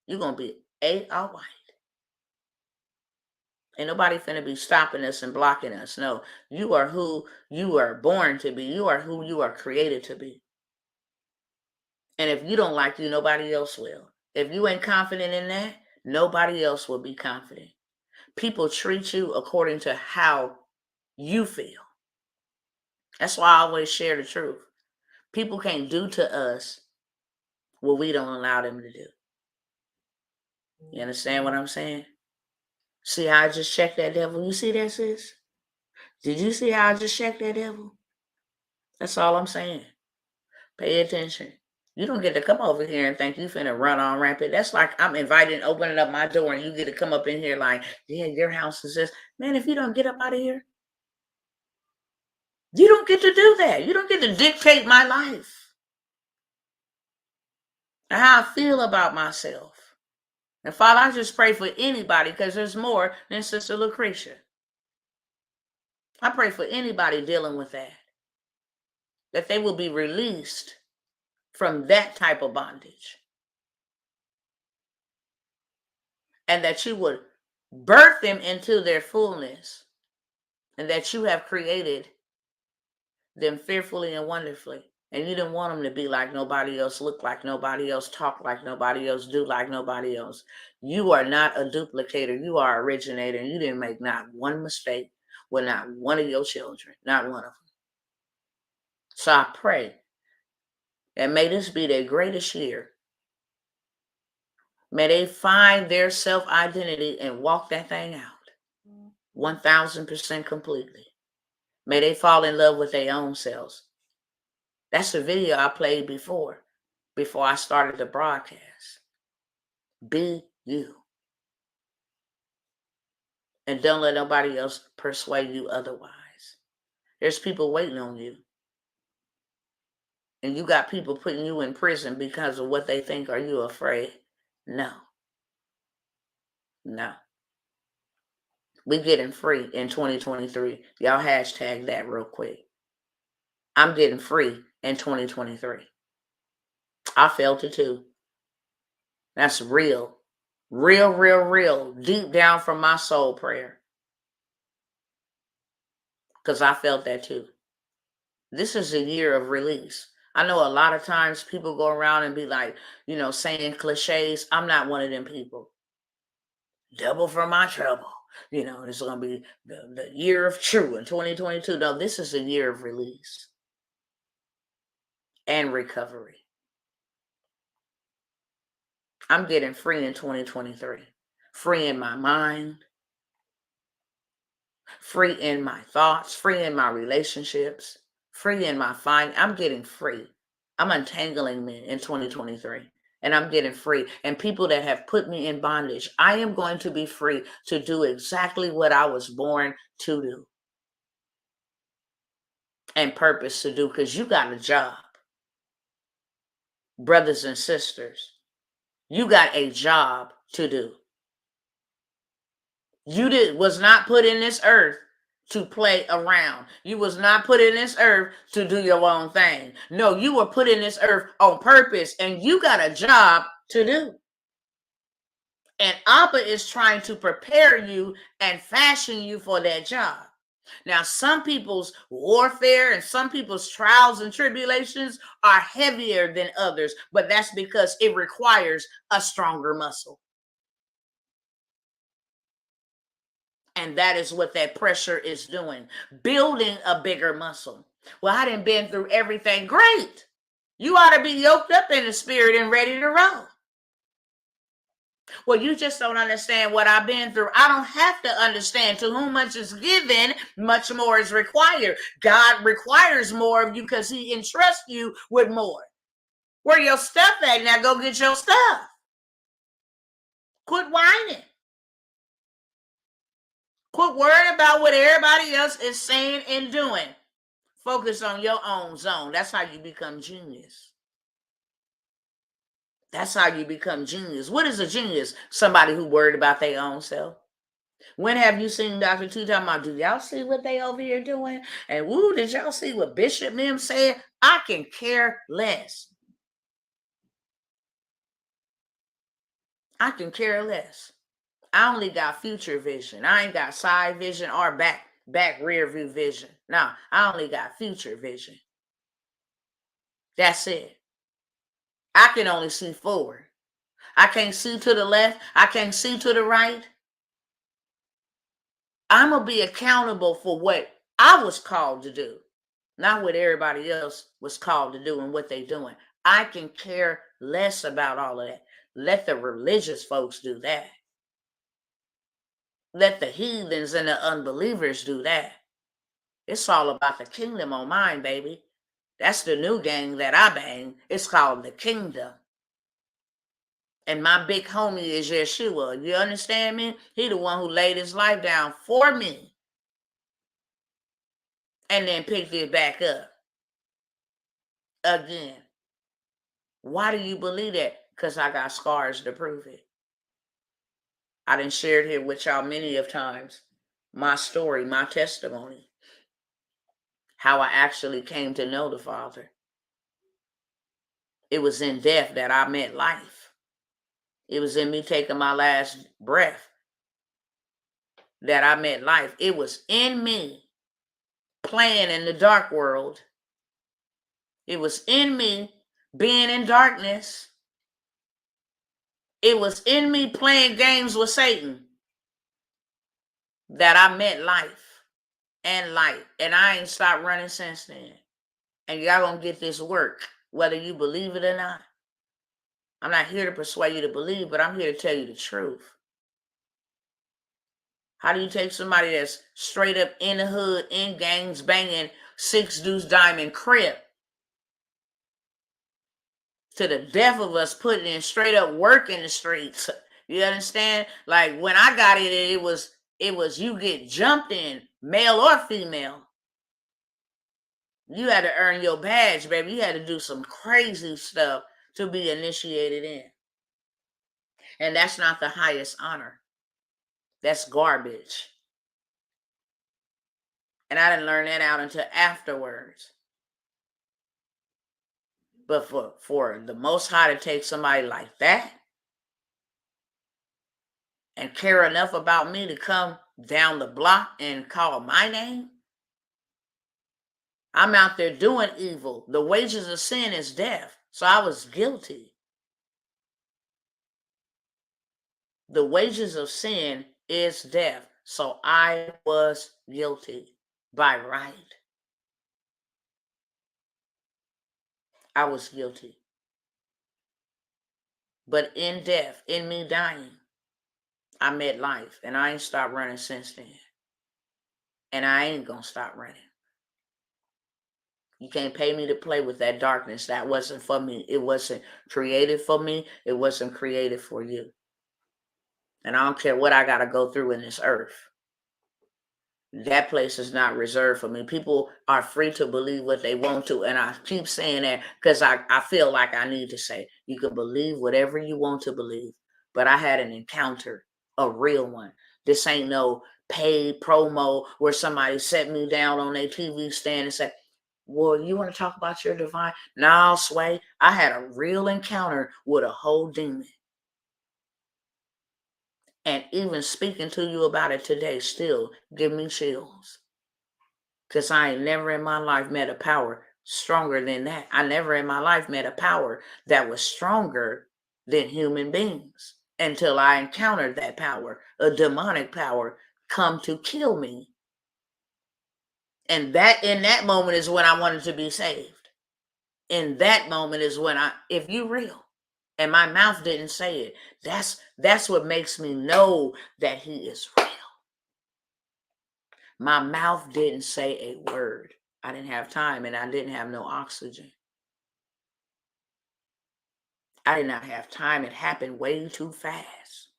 You're going to be all white. Ain't nobody finna be stopping us and blocking us. No, you are who you are born to be. You are who you are created to be. And if you don't like you, nobody else will. If you ain't confident in that, nobody else will be confident. People treat you according to how you feel. That's why I always share the truth. People can't do to us what we don't allow them to do. You understand what I'm saying? See how I just checked that devil? You see that, sis? Did you see how I just checked that devil? That's all I'm saying. Pay attention. You don't get to come over here and think you finna run on rampant. That's like I'm inviting, opening up my door, and you get to come up in here like, yeah, your house is this. Man, if you don't get up out of here, you don't get to do that. You don't get to dictate my life and how I feel about myself. And Father, I just pray for anybody, because there's more than Sister Lucretia. I pray for anybody dealing with that they will be released from that type of bondage. And that you would birth them into their fullness, and that you have created them fearfully and wonderfully. And you didn't want them to be like nobody else, look like nobody else, talk like nobody else, do like nobody else. You are not a duplicator. You are originator. And you didn't make not one mistake with not one of your children, not one of them. So I pray, and may this be their greatest year. May they find their self-identity and walk that thing out 1000% completely. May they fall in love with their own selves. That's the video I played before I started the broadcast. Be you. And don't let nobody else persuade you otherwise. There's people waiting on you. And you got people putting you in prison because of what they think. Are you afraid? No. We getting free in 2023. Y'all hashtag that real quick. I'm getting free in 2023. I felt it too. That's real. Real. Deep down from my soul prayer. Because I felt that too. This is a year of release. I know a lot of times people go around and be like, saying cliches. I'm not one of them people. Double for my trouble. It's going to be the year of true in 2022. No, this is a year of release and recovery. I'm getting free in 2023. Free in my mind. Free in my thoughts. Free in my relationships. Free in my I'm getting free. I'm untangling me in 2023. And I'm getting free. And people that have put me in bondage, I am going to be free to do exactly what I was born to do. And purpose to do, because you got a job. Brothers and sisters, You got a job to do. You was not put in this earth to play around. You was not put in this earth to do your own thing. No, you were put in this earth on purpose, and you got a job to do. And Abba is trying to prepare you and fashion you for that job. Now, some people's warfare and some people's trials and tribulations are heavier than others, but that's because it requires a stronger muscle. And that is what that pressure is doing, building a bigger muscle. Well, I done been through everything. Great. You ought to be yoked up in the spirit and ready to roll. Well, you just don't understand what I've been through. I don't have to understand. To whom much is given, much more is required. God requires more of you because he entrusts you with more. Where your stuff at? Now go get your stuff. Quit whining. Quit worrying about what everybody else is saying and doing. Focus on your own zone. That's how you become genius. That's how you become genius. What is a genius? Somebody who worried about their own self. When have you seen Dr. T talking about, do y'all see what they over here doing? And woo, did y'all see what Bishop Mim said? I can care less. I can care less. I only got future vision. I ain't got side vision or back rear view vision. No, I only got future vision. That's it. I can only see forward. I can't see to the left. I can't see to the right. I'm going to be accountable for what I was called to do, not what everybody else was called to do and what they're doing. I can care less about all of that. Let the religious folks do that. Let the heathens and the unbelievers do that. It's all about the kingdom on mine, baby. That's the new gang that I bang. It's called the kingdom. And my big homie is Yeshua. You understand me? He the one who laid his life down for me. And then picked it back up. Again. Why do you believe that? Because I got scars to prove it. I done shared here with y'all many of times my story, my testimony. How I actually came to know the Father. It was in death that I met life. It was in me taking my last breath that I met life. It was in me playing in the dark world. It was in me being in darkness. It was in me playing games with Satan that I met life and light. And I ain't stopped running since then. And y'all gonna get this work, whether you believe it or not. I'm not here to persuade you to believe, but I'm here to tell you the truth. How do you take somebody that's straight up in the hood, in gangs, banging 6 Deuce Diamond Crip, to the death of us putting in straight up work in the streets? You understand? Like when I got it was you get jumped in, male or female. You had to earn your badge, baby. You had to do some crazy stuff to be initiated in. And that's not the highest honor. That's garbage. And I didn't learn that out until afterwards. But for the Most High to take somebody like that and care enough about me to come down the block and call my name, I'm out there doing evil. The wages of sin is death. So I was guilty. The wages of sin is death. So I was guilty by right. I was guilty. But in death, in me dying, I met life. And I ain't stopped running since then. And I ain't gonna stop running. You can't pay me to play with that darkness. That wasn't for me. It wasn't created for me. It wasn't created for you. And I don't care what I got to go through in this earth. That place is not reserved for me. People are free to believe what they want to. And I keep saying that because I feel like I need to say, You can believe whatever you want to believe. But I had an encounter, a real one. This ain't no paid promo where somebody set me down on their TV stand and said, well, you want to talk about your divine? No, Sway. I had a real encounter with a whole demon. And even speaking to you about it today still give me chills. Because I ain't never in my life met a power stronger than that. I never in my life met a power that was stronger than human beings until I encountered that power, a demonic power, come to kill me. And that in that moment is when I wanted to be saved. In that moment is when if you real, and my mouth didn't say it, that's what makes me know that he is real. My mouth didn't say a word. I didn't have time and I didn't have no oxygen. I did not have time. It happened way too fast.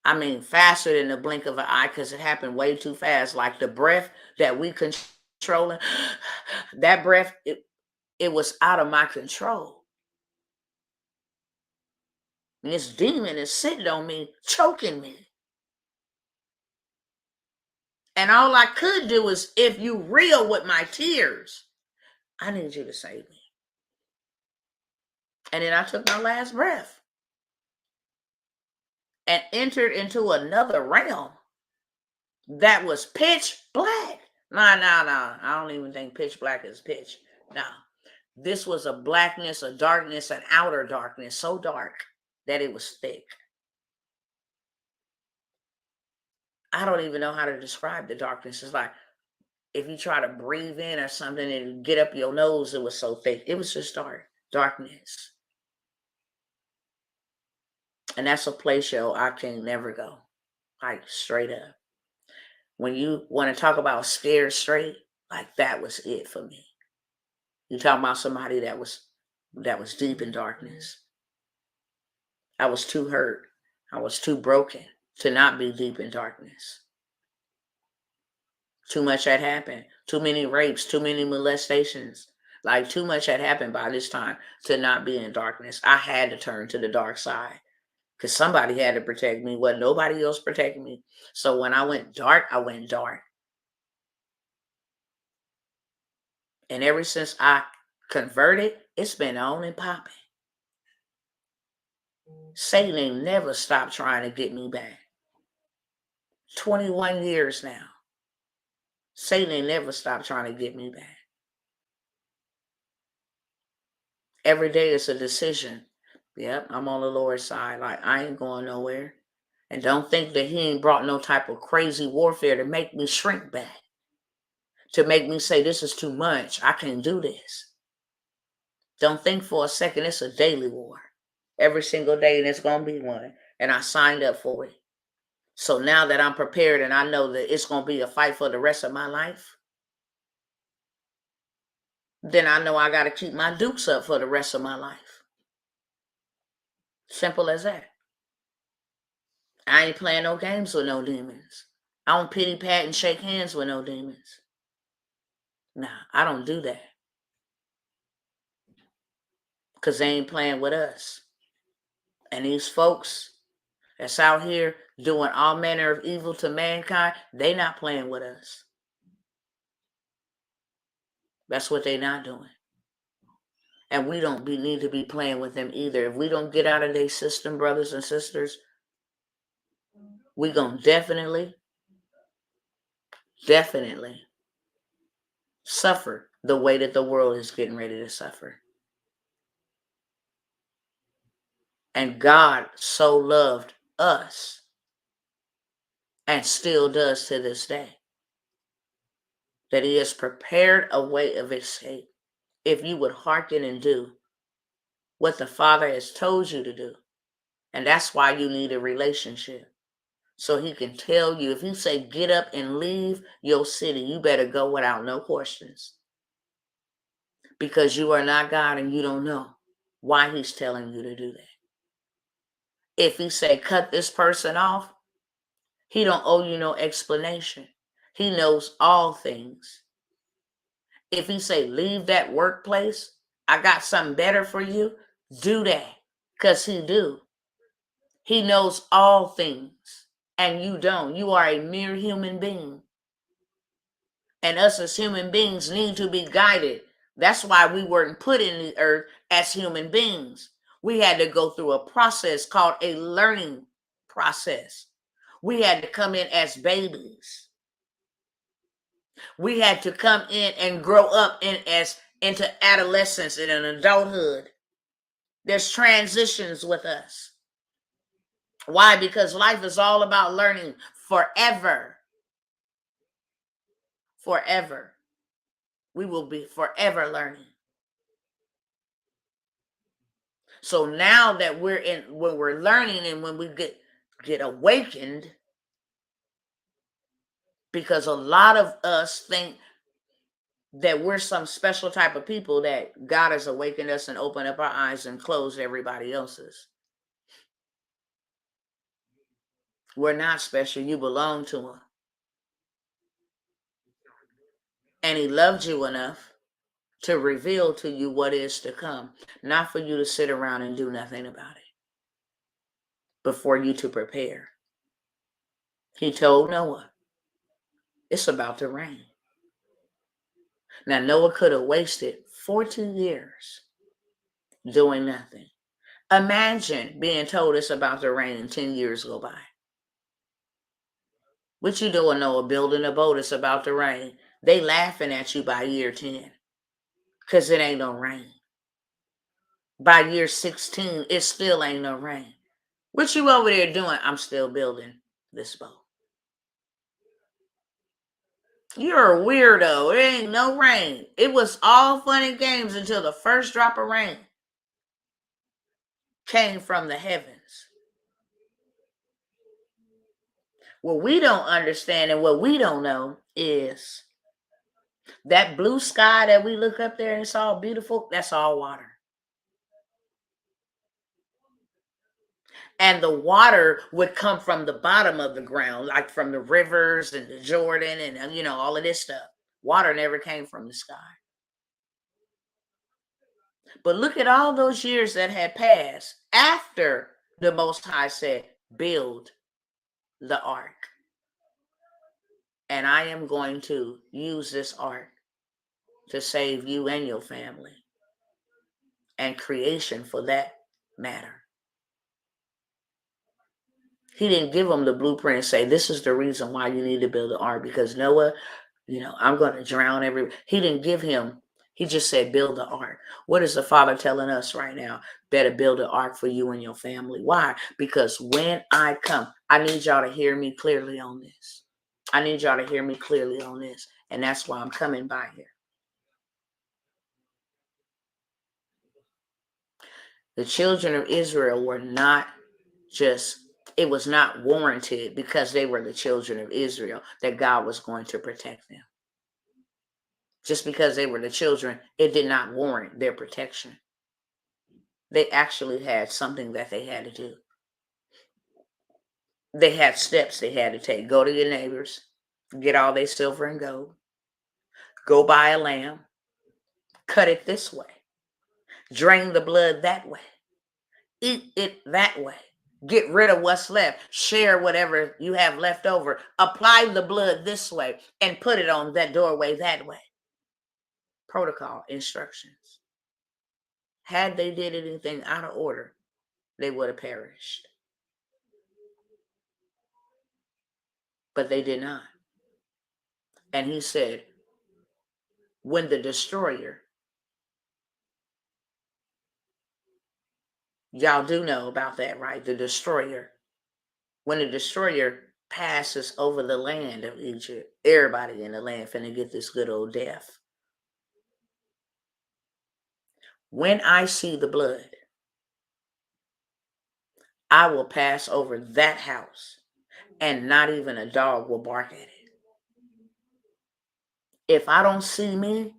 I mean, faster than the blink of an eye because it happened way too fast. Like the breath that we controlling, that breath, it was out of my control. And this demon is sitting on me, choking me. And all I could do is, if you real with my tears, I need you to save me. And then I took my last breath and entered into another realm that was pitch black. No. I don't even think pitch black is pitch. No. This was a blackness, a darkness, an outer darkness, so dark that it was thick. I don't even know how to describe the darkness. It's like if you try to breathe in or something and get up your nose, it was so thick. It was just darkness. And that's a place, yo, I can never go. Like straight up. When you want to talk about scared straight, like that was it for me. You talking about somebody that was deep in darkness. I was too hurt. I was too broken to not be deep in darkness. Too much had happened. Too many rapes, too many molestations. Like too much had happened by this time to not be in darkness. I had to turn to the dark side because somebody had to protect me. Wasn't nobody else protecting me. So when I went dark, I went dark. And ever since I converted, it's been on and popping. Satan ain't never stopped trying to get me back. 21 years now. Satan ain't never stopped trying to get me back. Every day it's a decision. Yep, I'm on the Lord's side. Like, I ain't going nowhere. And don't think that he ain't brought no type of crazy warfare to make me shrink back. To make me say, this is too much. I can't do this. Don't think for a second it's a daily war. Every single day, and it's going to be one. And I signed up for it. So now that I'm prepared and I know that it's going to be a fight for the rest of my life, then I know I got to keep my dukes up for the rest of my life. Simple as that. I ain't playing no games with no demons. I don't pity pat and shake hands with no demons. Nah, I don't do that. Because they ain't playing with us. And these folks that's out here doing all manner of evil to mankind, they not playing with us. That's what they not doing. And we don't need to be playing with them either. If we don't get out of their system, brothers and sisters, we gonna definitely suffer the way that the world is getting ready to suffer. And God so loved us and still does to this day that he has prepared a way of escape if you would hearken and do what the Father has told you to do. And that's why you need a relationship. So he can tell you, if he say get up and leave your city, you better go without no questions. Because you are not God and you don't know why he's telling you to do that. If he say cut this person off, he don't owe you no explanation. He knows all things. If he say leave that workplace, I got something better for you. Do that. Because he do. He knows all things. And you don't. You are a mere human being. And us as human beings need to be guided. That's why we weren't put in the earth as human beings. We had to go through a process called a learning process. We had to come in as babies. We had to come in and grow up into adolescence and an adulthood. There's transitions with us. Why? Because life is all about learning forever. Forever. We will be forever learning. So now that when we're learning and when we get awakened, because a lot of us think that we're some special type of people, that God has awakened us and opened up our eyes and closed everybody else's. We're not special. You belong to him. And he loved you enough to reveal to you what is to come, not for you to sit around and do nothing about it, but for you to prepare. He told Noah, it's about to rain. Now, Noah could have wasted 40 years doing nothing. Imagine being told it's about to rain and 10 years go by. What you doing, Noah? Building a boat, it's about to rain. They laughing at you by year 10 because it ain't no rain. By year 16, it still ain't no rain. What you over there doing? I'm still building this boat. You're a weirdo. It ain't no rain. It was all fun and games until the first drop of rain came from the heavens. What we don't understand and what we don't know is that blue sky that we look up there and it's all beautiful, that's all water. And the water would come from the bottom of the ground, like from the rivers and the Jordan and, all of this stuff. Water never came from the sky. But look at all those years that had passed after the Most High said, build the ark. And I am going to use this ark to save you and your family and creation for that matter. He didn't give them the blueprint and say, this is the reason why you need to build an ark, because Noah, I'm going to drown He didn't give him. He just said, build the ark. What is the Father telling us right now? Better build an ark for you and your family. Why? Because when I come, I need y'all to hear me clearly on this. I need y'all to hear me clearly on this. And that's why I'm coming by here. The children of Israel were not it was not warranted because they were the children of Israel that God was going to protect them. Just because they were the children, it did not warrant their protection. They actually had something that they had to do. They had steps they had to take. Go to your neighbors, get all their silver and gold, go buy a lamb, cut it this way, drain the blood that way, eat it that way. Get rid of what's left. Share whatever you have left over. Apply the blood this way and put it on that doorway that way. Protocol, instructions. Had they did anything out of order, they would have perished. But they did not. And he said, when the destroyer, y'all do know about that, right? The destroyer. When the destroyer passes over the land of Egypt, everybody in the land finna get this good old death. When I see the blood, I will pass over that house and not even a dog will bark at it. If I don't see me,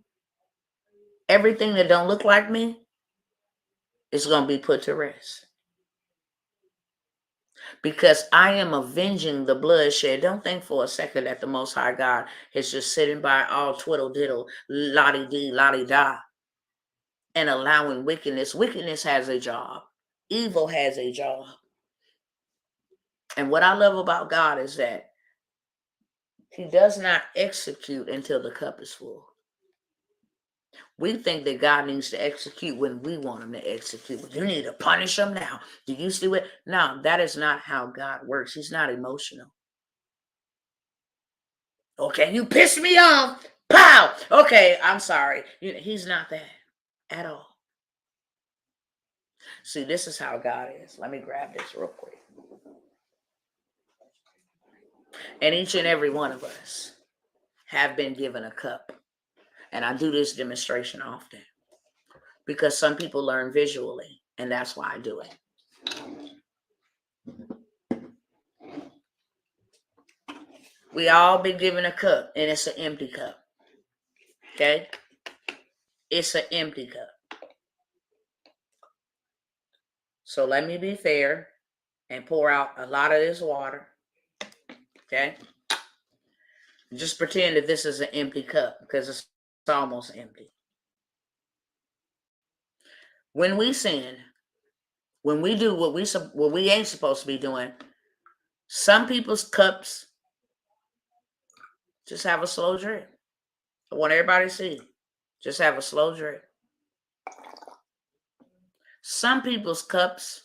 everything that don't look like me is going to be put to rest. Because I am avenging the bloodshed. Don't think for a second that the Most High God is just sitting by all twiddle diddle, lottie dee, lottie da, and allowing wickedness. Wickedness has a job. Evil has a job. And what I love about God is that he does not execute until the cup is full. We think that God needs to execute when we want him to execute. You need to punish him now. Do you see what? No, that is not how God works. He's not emotional. Okay, you pissed me off. Pow! Okay, I'm sorry. He's not that at all. See, this is how God is. Let me grab this real quick. And each and every one of us have been given a cup. And I do this demonstration often because some people learn visually, and that's why I do it. We all been given a cup, and it's an empty cup. Okay? It's an empty cup. So let me be fair and pour out a lot of this water. Okay? Just pretend that this is an empty cup because it's almost empty. When we sin, when we do what we ain't supposed to be doing, some people's cups just have a slow drip. I want everybody to see. Just have a slow drip. Some people's cups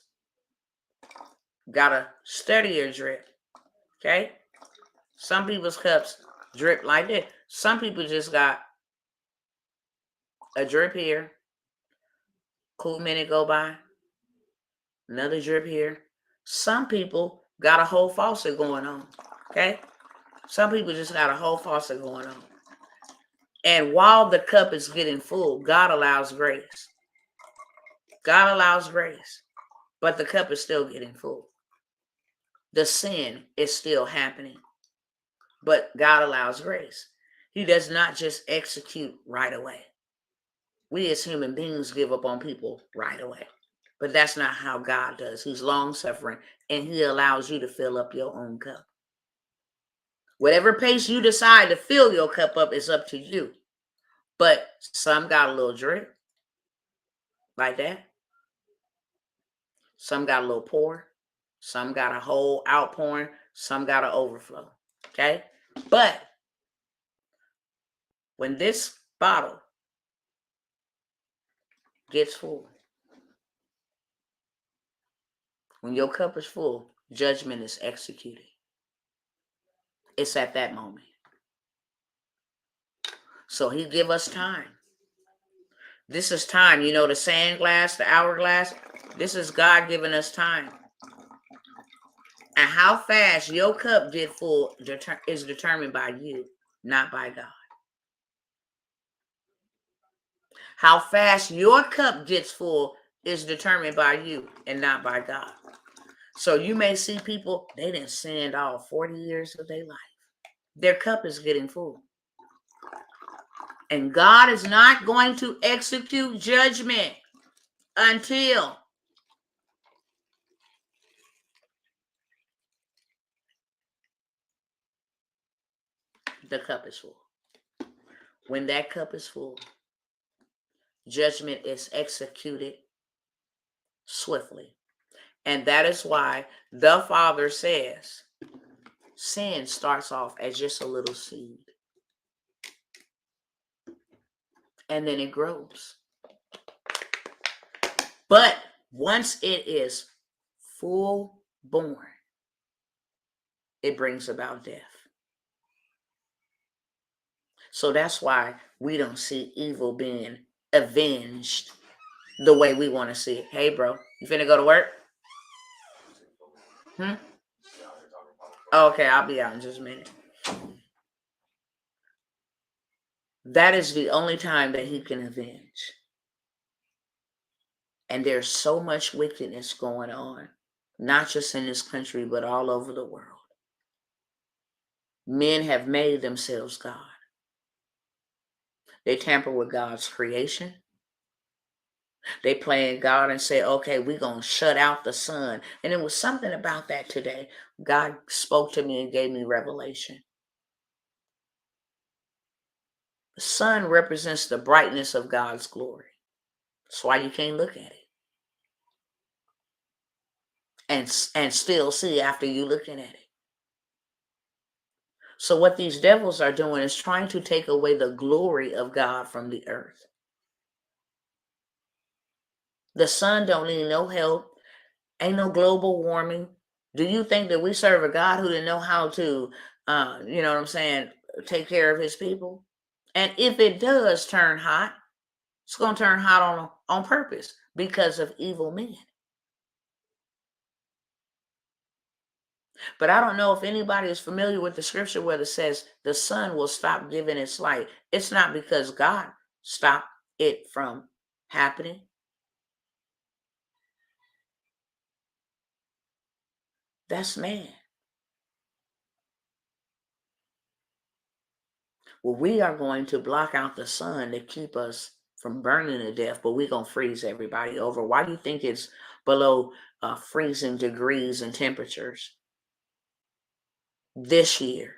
got a steadier drip. Okay? Some people's cups drip like this. Some people just got a drip here. Cool minute go by. Another drip here. Some people got a whole faucet going on. Okay? Some people just got a whole faucet going on. And while the cup is getting full, God allows grace. God allows grace. But the cup is still getting full. The sin is still happening. But God allows grace. He does not just execute right away. We as human beings give up on people right away. But that's not how God does. He's long-suffering, and he allows you to fill up your own cup. Whatever pace you decide to fill your cup up is up to you. But some got a little drip, like that. Some got a little pour. Some got a whole outpouring. Some got an overflow. Okay? But when this bottle gets full, when your cup is full, judgment is executed. It's at that moment. So he give us time. This is time. You know, the sand glass, the hourglass. This is God giving us time. And how fast your cup get full is determined by you, not by God. How fast your cup gets full is determined by you and not by God. So you may see people, they didn't sinned all 40 years of their life. Their cup is getting full. And God is not going to execute judgment until the cup is full. When that cup is full, judgment is executed swiftly. And that is why the Father says, sin starts off as just a little seed. And then it grows. But once it is full born, it brings about death. So that's why we don't see evil being avenged the way we want to see it. Hey, bro, you finna go to work? Okay, I'll be out in just a minute. That is the only time that he can avenge. And there's so much wickedness going on, not just in this country, but all over the world. Men have made themselves God. They tamper with God's creation. They play in God and say, okay, we're going to shut out the sun. And it was something about that today. God spoke to me and gave me revelation. The sun represents the brightness of God's glory. That's why you can't look at it and still see after you looking at it. So what these devils are doing is trying to take away the glory of God from the earth. The sun don't need no help. Ain't no global warming. Do you think that we serve a God who didn't know how to, you know what I'm saying, take care of his people? And if it does turn hot, it's going to turn hot on purpose because of evil men. But I don't know if anybody is familiar with the scripture where it says the sun will stop giving its light. It's not because God stopped it from happening. That's man. Well, we are going to block out the sun to keep us from burning to death, but we're going to freeze everybody over. Why do you think it's below freezing degrees and temperatures this year?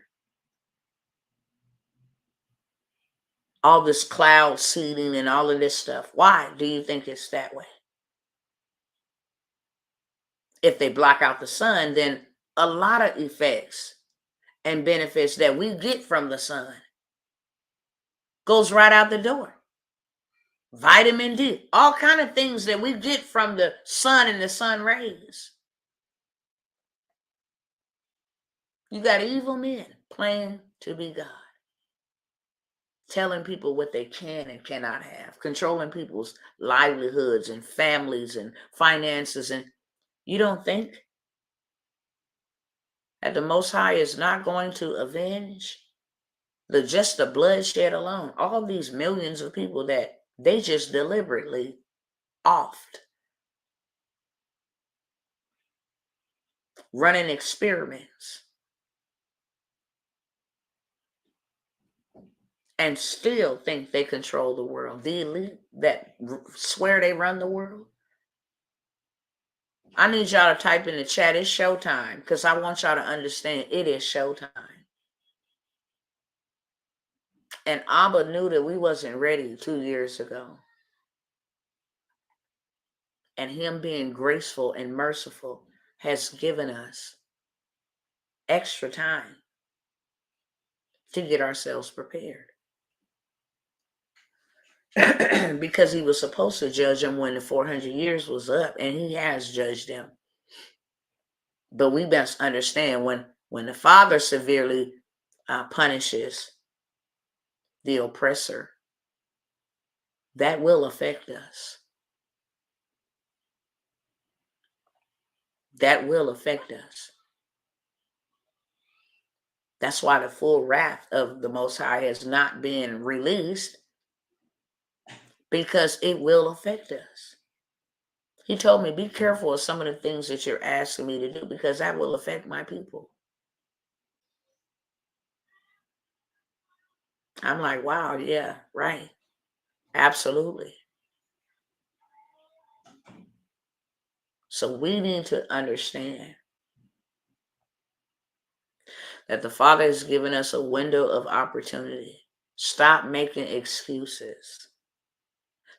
All this cloud seeding and all of this stuff. Why do you think it's that way? If they block out the sun, then a lot of effects and benefits that we get from the sun goes right out the door. Vitamin D, all kind of things that we get from the sun and the sun rays. You got evil men playing to be God, telling people what they can and cannot have, controlling people's livelihoods and families and finances. And you don't think that the Most High is not going to avenge just the bloodshed alone? All these millions of people that they just deliberately offed, running experiments, and still think they control the world. The elite that swear they run the world. I need y'all to type in the chat, it's showtime, because I want y'all to understand it is showtime. And Abba knew that we wasn't ready 2 years ago. And him being graceful and merciful has given us extra time to get ourselves prepared. Because he was supposed to judge them when the 400 years was up, and he has judged them. But we best understand when the Father severely punishes the oppressor, that will affect us. That will affect us. That's why the full wrath of the Most High has not been released, because it will affect us. He told me, be careful of some of the things that you're asking me to do, because that will affect my people. I'm like, wow, yeah, right. Absolutely. So we need to understand that the Father has given us a window of opportunity. Stop making excuses.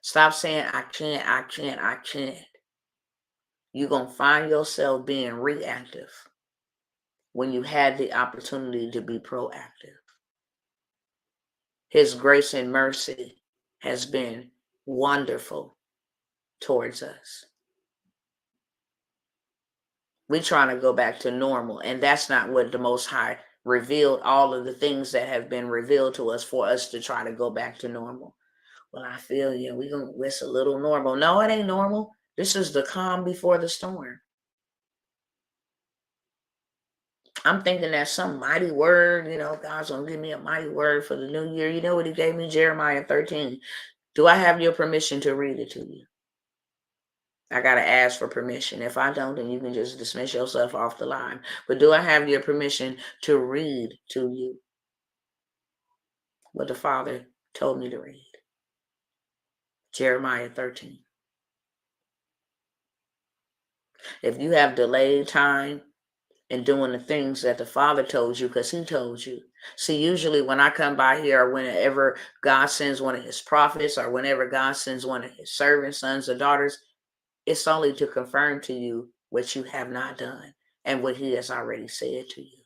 Stop saying, I can't, I can't, I can't. You're going to find yourself being reactive when you had the opportunity to be proactive. His grace and mercy has been wonderful towards us. We're trying to go back to normal, and that's not what the Most High revealed, all of the things that have been revealed to us for us to try to go back to normal. Well, I feel you. It's a little normal. No, it ain't normal. This is the calm before the storm. I'm thinking that some mighty word, God's going to give me a mighty word for the new year. You know what he gave me? Jeremiah 13. Do I have your permission to read it to you? I got to ask for permission. If I don't, then you can just dismiss yourself off the line. But do I have your permission to read to you what the Father told me to read? Jeremiah 13. If you have delayed time and doing the things that the Father told you because he told you. See, usually when I come by here, or whenever God sends one of his prophets, or whenever God sends one of his servants, sons or daughters, it's only to confirm to you what you have not done and what he has already said to you.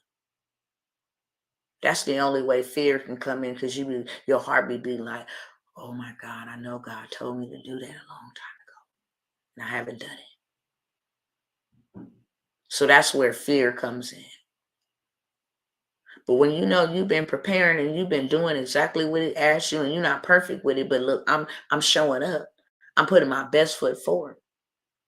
That's the only way fear can come in, because your heart be beating like, oh my God, I know God told me to do that a long time ago, and I haven't done it. So that's where fear comes in. But when you know you've been preparing and you've been doing exactly what he asked you, and you're not perfect with it, but look, I'm showing up. I'm putting my best foot forward.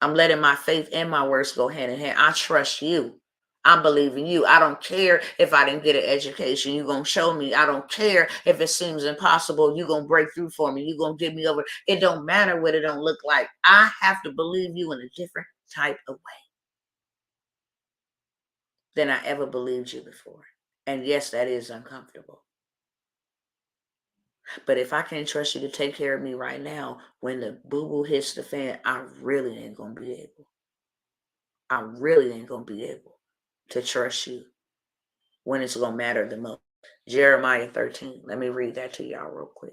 I'm letting my faith and my words go hand in hand. I trust you. I'm believing you. I don't care if I didn't get an education. You're going to show me. I don't care if it seems impossible. You're going to break through for me. You're going to get me over. It don't matter what it don't look like. I have to believe you in a different type of way than I ever believed you before. And yes, that is uncomfortable. But if I can't trust you to take care of me right now, when the boo-boo hits the fan, I really ain't going to be able. I really ain't going to be able to trust you when it's going to matter the most. Jeremiah 13. Let me read that to y'all real quick.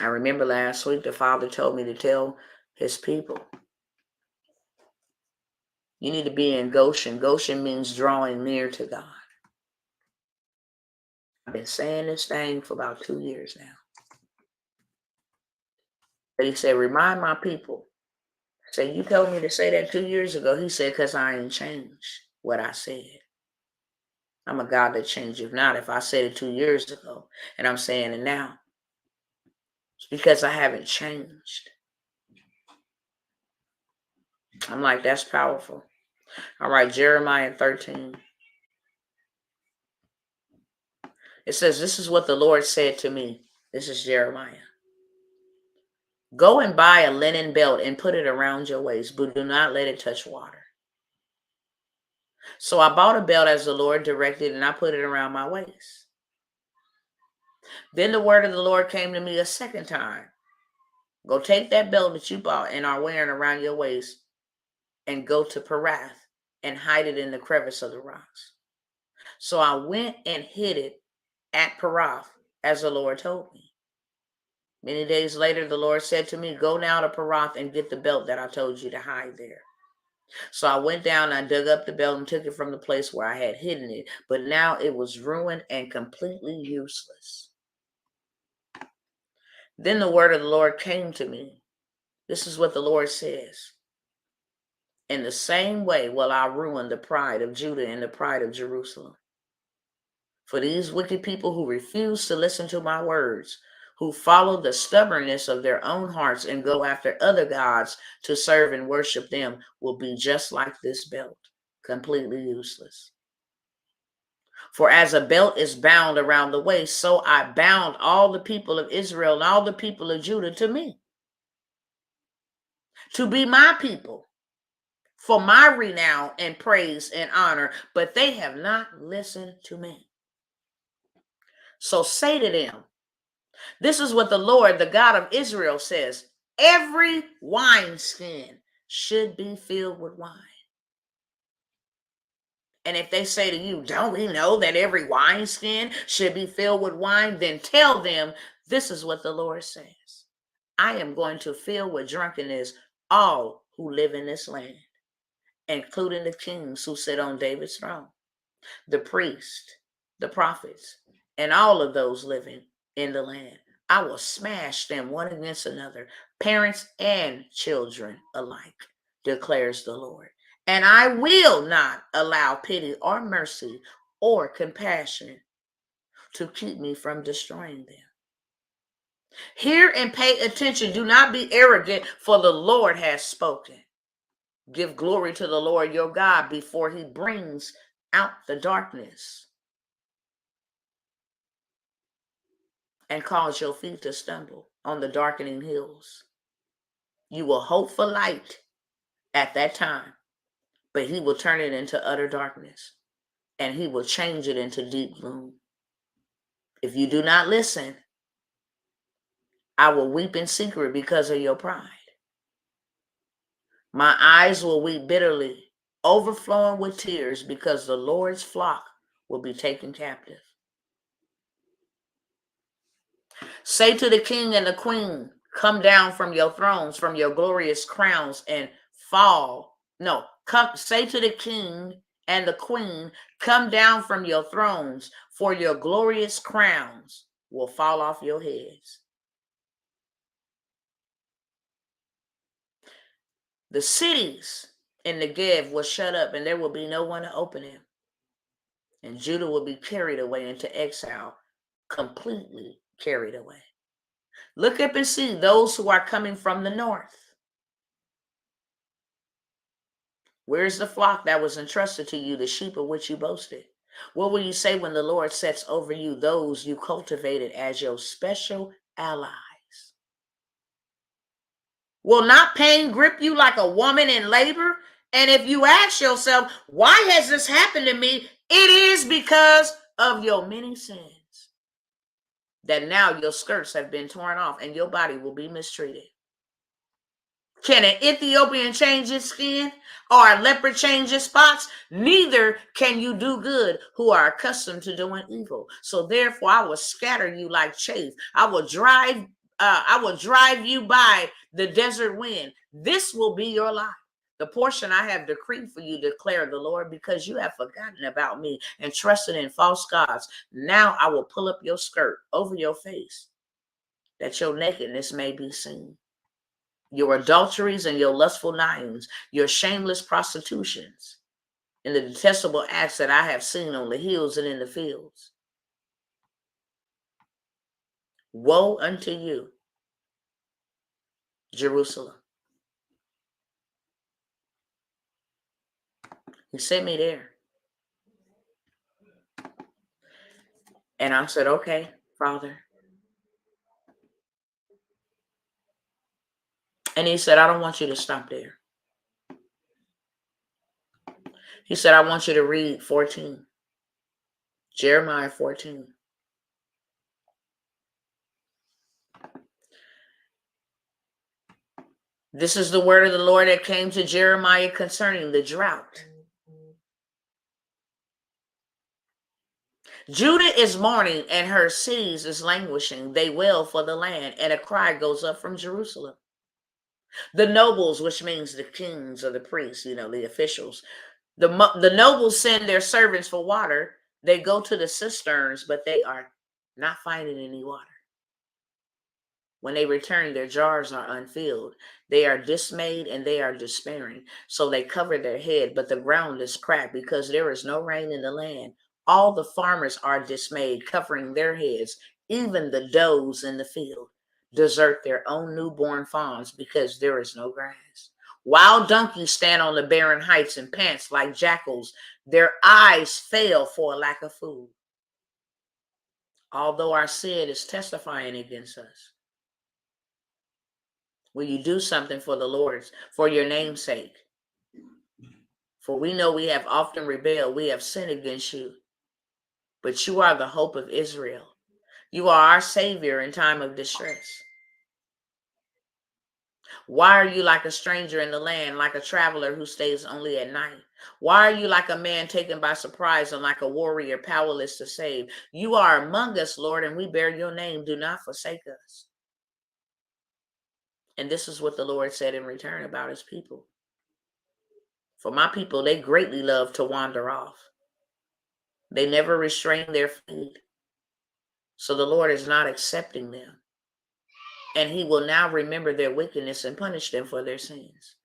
I remember last week the Father told me to tell his people, you need to be in Goshen. Goshen means drawing near to God. I've been saying this thing for about 2 years now. But he said, remind my people. Say, you told me to say that 2 years ago. He said, because I ain't changed what I said. I'm a God that changeth not. If I said it 2 years ago and I'm saying it now, it's because I haven't changed. I'm like, that's powerful. All right, Jeremiah 13. It says, this is what the Lord said to me. This is Jeremiah. Go and buy a linen belt and put it around your waist, but do not let it touch water. So I bought a belt as the Lord directed, and I put it around my waist. Then the word of the Lord came to me a second time. Go take that belt that you bought and are wearing around your waist and go to Parath and hide it in the crevice of the rocks. So I went and hid it at Parath as the Lord told me. Many days later, the Lord said to me, go now to Parath and get the belt that I told you to hide there. So I went down, I dug up the belt and took it from the place where I had hidden it. But now it was ruined and completely useless. Then the word of the Lord came to me. This is what the Lord says. In the same way will I ruin the pride of Judah and the pride of Jerusalem. For these wicked people who refuse to listen to my words, who follow the stubbornness of their own hearts and go after other gods to serve and worship them, will be just like this belt, completely useless. For as a belt is bound around the waist, so I bound all the people of Israel and all the people of Judah to me, to be my people, for my renown and praise and honor, but they have not listened to me. So say to them, this is what the Lord, the God of Israel, says. Every wineskin should be filled with wine. And if they say to you, don't we know that every wineskin should be filled with wine? Then tell them, this is what the Lord says. I am going to fill with drunkenness all who live in this land, including the kings who sit on David's throne, the priests, the prophets, and all of those living in the land. I will smash them one against another, parents and children alike, declares the Lord. And I will not allow pity or mercy or compassion to keep me from destroying them. Hear and pay attention. Do not be arrogant, for the Lord has spoken. Give glory to the Lord your God before he brings out the darkness and cause your feet to stumble on the darkening hills. You will hope for light at that time, but he will turn it into utter darkness, and he will change it into deep gloom. If you do not listen, I will weep in secret because of your pride. My eyes will weep bitterly, overflowing with tears, because the Lord's flock will be taken captive. Say to the king and the queen, come down from your thrones, from your glorious crowns, and fall. No, say to the king and the queen, come down from your thrones, for your glorious crowns will fall off your heads. The cities in Negev will shut up, and there will be no one to open them. And Judah will be carried away into exile, completely carried away. Look up and see those who are coming from the north. Where's the flock that was entrusted to you, the sheep of which you boasted? What will you say when the Lord sets over you those you cultivated as your special allies? Will not pain grip you like a woman in labor? And if you ask yourself, why has this happened to me? It is because of your many sins that now your skirts have been torn off and your body will be mistreated. Can an Ethiopian change his skin or a leopard change his spots? Neither can you do good who are accustomed to doing evil. So therefore I will scatter you like chaff. I will drive you by the desert wind. This will be your lot. The portion I have decreed for you, declare the Lord, because you have forgotten about me and trusted in false gods. Now I will pull up your skirt over your face, that your nakedness may be seen. Your adulteries and your lustful lyings, your shameless prostitutions, and the detestable acts that I have seen on the hills and in the fields. Woe unto you, Jerusalem. He sent me there. And I said, okay, Father. And he said, I don't want you to stop there. He said, I want you to read 14. Jeremiah 14. This is the word of the Lord that came to Jeremiah concerning the drought. Judah is mourning and her cities is languishing. They wail for the land, and a cry goes up from Jerusalem. The nobles, which means the kings or the priests, the officials, the nobles send their servants for water. They go to the cisterns, but they are not finding any water. When they return, their jars are unfilled. They are dismayed and they are despairing. So they cover their head, but the ground is cracked because there is no rain in the land. All the farmers are dismayed, covering their heads. Even the does in the field desert their own newborn fawns because there is no grass. Wild donkeys stand on the barren heights and pants like jackals. Their eyes fail for a lack of food. Although our sin is testifying against us, will you do something for the Lord's, for your name's sake? For we know we have often rebelled, we have sinned against you. But you are the hope of Israel. You are our Savior in time of distress. Why are you like a stranger in the land, like a traveler who stays only at night? Why are you like a man taken by surprise and like a warrior powerless to save? You are among us, Lord, and we bear your name. Do not forsake us. And this is what the Lord said in return about his people. For my people, they greatly love to wander off. They never restrain their feet. So the Lord is not accepting them. And he will now remember their wickedness and punish them for their sins.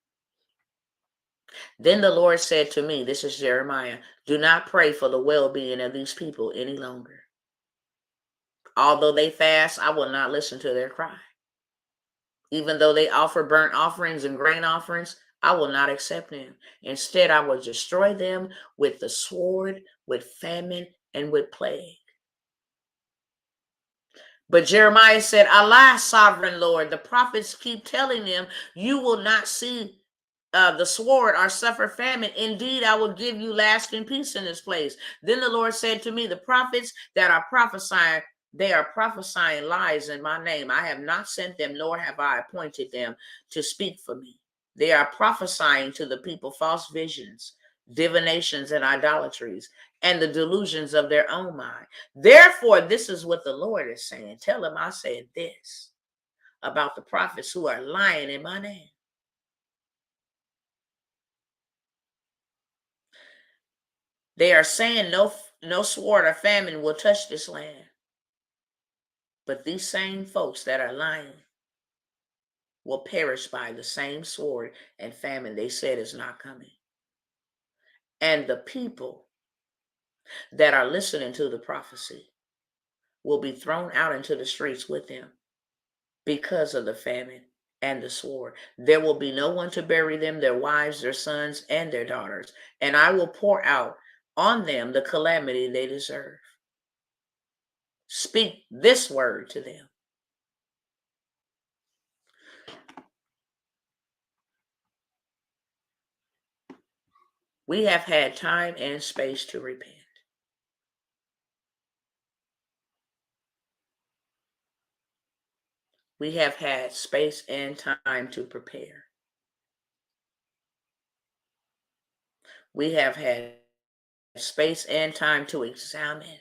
Then the Lord said to me, this is Jeremiah, do not pray for the well-being of these people any longer. Although they fast, I will not listen to their cry. Even though they offer burnt offerings and grain offerings, I will not accept them. Instead, I will destroy them with the sword, with famine, and with plague. But Jeremiah said, alas, sovereign Lord, the prophets keep telling them, you will not see the sword or suffer famine. Indeed, I will give you lasting peace in this place. Then the Lord said to me, the prophets that are prophesying They are prophesying lies in my name. I have not sent them, nor have I appointed them to speak for me. They are prophesying to the people false visions, divinations, and idolatries, and the delusions of their own mind. Therefore, this is what the Lord is saying. Tell them I said this about the prophets who are lying in my name. They are saying no sword or famine will touch this land. But these same folks that are lying will perish by the same sword and famine they said is not coming. And the people that are listening to the prophecy will be thrown out into the streets with them because of the famine and the sword. There will be no one to bury them, their wives, their sons, and their daughters. And I will pour out on them the calamity they deserve. Speak this word to them. We have had time and space to repent. We have had space and time to prepare. We have had space and time to examine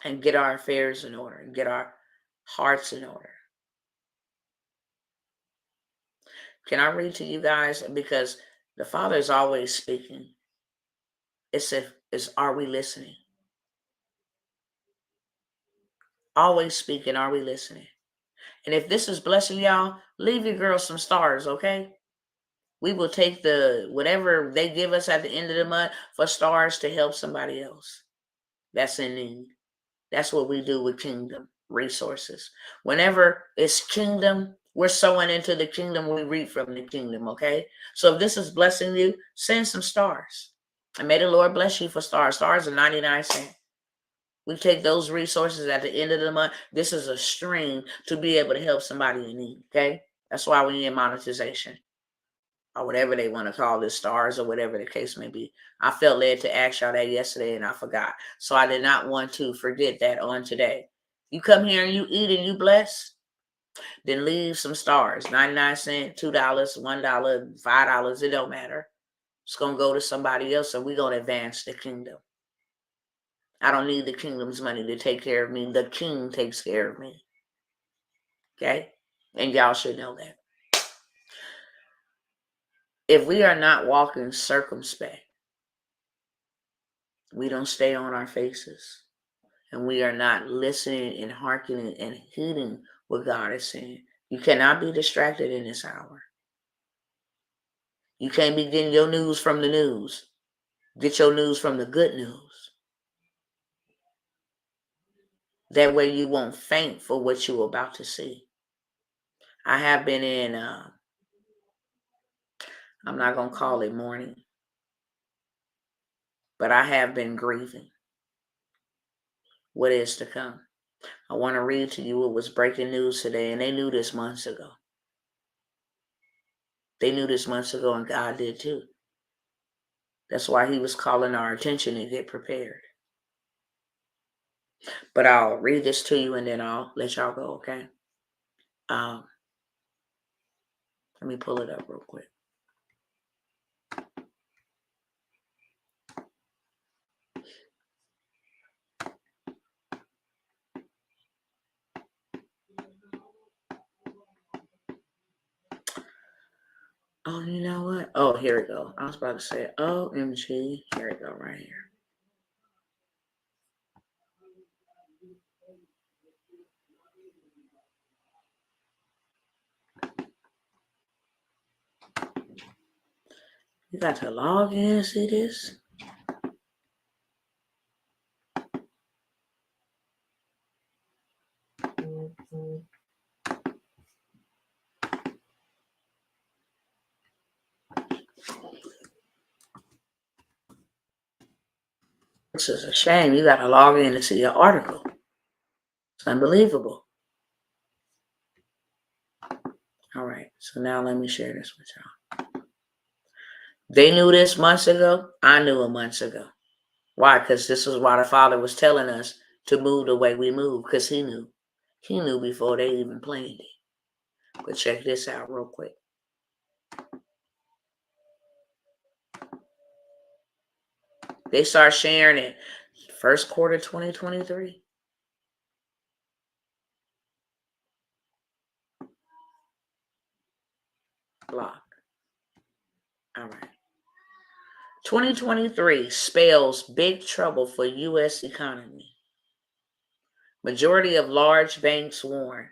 and get our affairs in order, and get our hearts in order. Can I read to you guys? Because the Father is always speaking. It's are we listening? Always speaking, are we listening? And if this is blessing y'all, leave your girls some stars, okay? We will take whatever they give us at the end of the month for stars to help somebody else that's in need. That's what we do with kingdom resources. Whenever it's kingdom, we're sowing into the kingdom, we reap from the kingdom, okay? So if this is blessing you, send some stars. And may the Lord bless you for stars. Stars are 99 cents. We take those resources at the end of the month. This is a stream to be able to help somebody in need, okay? That's why we need monetization, or whatever they want to call this, stars, or whatever the case may be. I felt led to ask y'all that yesterday and I forgot. So I did not want to forget that on today. You come here and you eat and you bless, then leave some stars. 99 cents, $2, $1, $5, it don't matter. It's going to go to somebody else and we're going to advance the kingdom. I don't need the kingdom's money to take care of me. The king takes care of me. Okay? And y'all should know that. If we are not walking circumspect, we don't stay on our faces, and we are not listening and hearkening and heeding what God is saying, you cannot be distracted in this hour. You can't be getting your news from the news. Get your news from the good news. That way you won't faint for what you're about to see. I have been in, I'm not going to call it mourning, but I have been grieving what is to come. I want to read to you what was breaking news today, and they knew this months ago. They knew this months ago, and God did too. That's why he was calling our attention to get prepared. But I'll read this to you and then I'll let y'all go, okay? Let me pull it up real quick. Oh, you know what? Oh, here we go. I was about to say, OMG. Here we go, right here. You got to log in and see this? This is a shame. You got to log in to see your article. It's unbelievable. All right. So now let me share this with y'all. They knew this months ago. I knew it months ago. Why? Because this is why the Father was telling us to move the way we move, because he knew. He knew before they even planned it. But check this out real quick. They start sharing it first quarter 2023. Block. All right. 2023 spells big trouble for U.S. economy. Majority of large banks warn.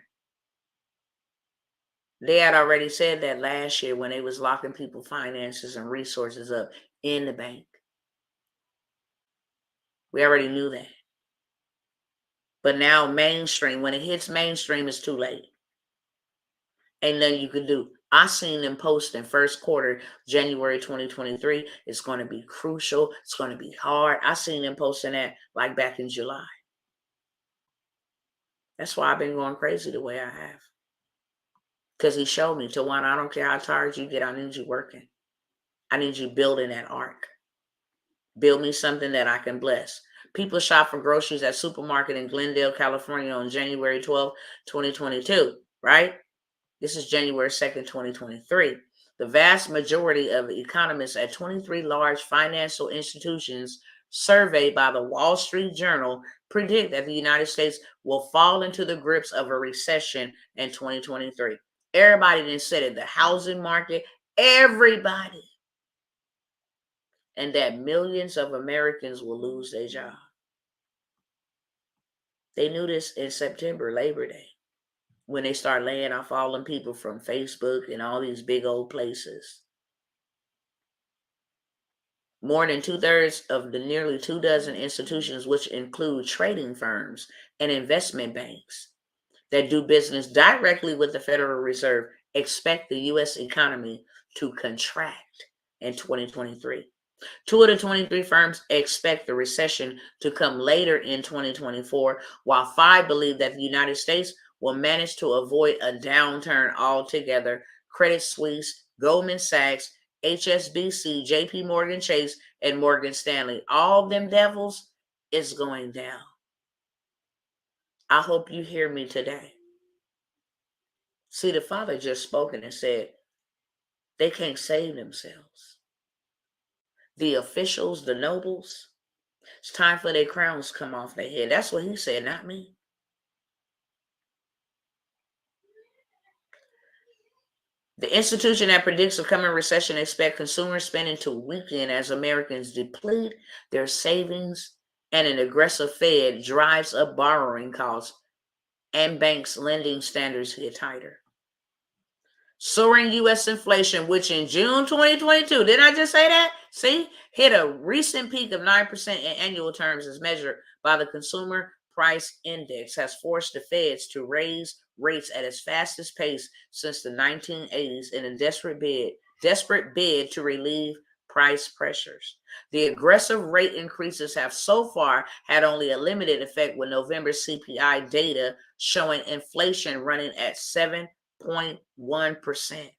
They had already said that last year when they was locking people's finances and resources up in the bank. We already knew that. But now mainstream, when it hits mainstream, it's too late. Ain't nothing you can do. I seen them posting first quarter, January 2023. It's going to be crucial. It's going to be hard. I seen them posting that like back in July. That's why I've been going crazy the way I have. Because he showed me, Tawana, I don't care how tired you get. I need you working. I need you building that ark. Build me something that I can bless. People shop for groceries at supermarket in Glendale, California on January 12, 2022, right? This is January 2nd, 2023. The vast majority of economists at 23 large financial institutions surveyed by the Wall Street Journal predict that the United States will fall into the grips of a recession in 2023. Everybody then said it, the housing market, everybody. And that millions of Americans will lose their job. They knew this in September, Labor Day, when they start laying off all them people from Facebook and all these big old places. More than 2/3 of the nearly 24 institutions, which include trading firms and investment banks that do business directly with the Federal Reserve, expect the U.S. economy to contract in 2023. 2 of the 23 firms expect the recession to come later in 2024, while 5 believe that the United States will manage to avoid a downturn altogether. Credit Suisse, Goldman Sachs, HSBC, JP Morgan Chase, and Morgan Stanley, all them devils is going down. I hope you hear me today. See, the Father just spoken and said they can't save themselves. The officials, the nobles, it's time for their crowns to come off their head. That's what he said, not me. The institution that predicts a coming recession expects consumer spending to weaken as Americans deplete their savings and an aggressive Fed drives up borrowing costs and banks' lending standards get tighter. Soaring U.S. inflation, which in June 2022, didn't I just say that? See, hit a recent peak of 9% in annual terms as measured by the Consumer Price Index, has forced the Feds to raise rates at its fastest pace since the 1980s in a desperate bid to relieve price pressures. The aggressive rate increases have so far had only a limited effect, with November CPI data showing inflation running at 7.1%.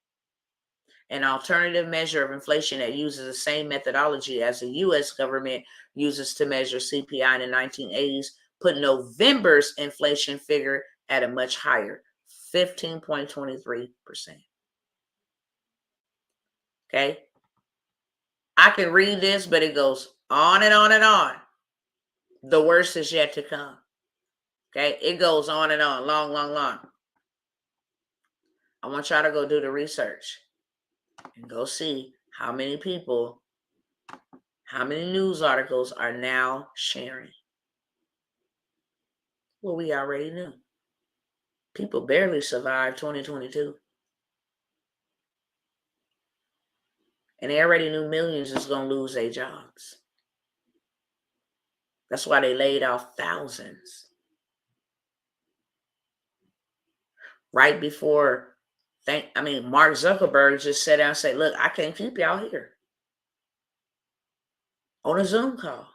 An alternative measure of inflation that uses the same methodology as the U.S. government uses to measure CPI in the 1980s put November's inflation figure at a much higher 15.23%. Okay? I can read this, but it goes on and on and on. The worst is yet to come. Okay? It goes on and on, long, long, long. I want y'all to go do the research and go see how many people, how many news articles are now sharing. Well, we already knew. People barely survived 2022. And they already knew millions is going to lose their jobs. That's why they laid off thousands. Right before, Mark Zuckerberg just sat down and said, look, I can't keep y'all here. On a Zoom call.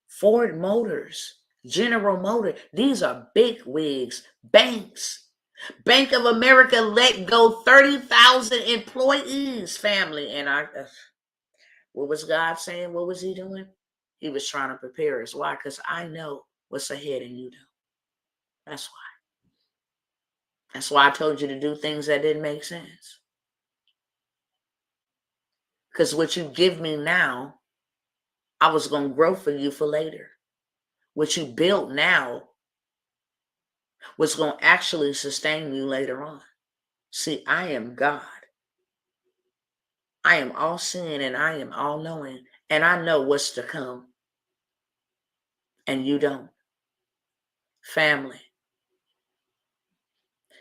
Ford Motors, General Motors, these are big wigs, banks. Bank of America let go 30,000 employees, family. And what was God saying? What was he doing? He was trying to prepare us. Why? Because I know what's ahead and you don't. That's why. That's why I told you to do things that didn't make sense. Because what you give me now, I was going to grow for you for later. What you built now was going to actually sustain you later on. See, I am God. I am all seeing and I am all knowing. And I know what's to come. And you don't. Family.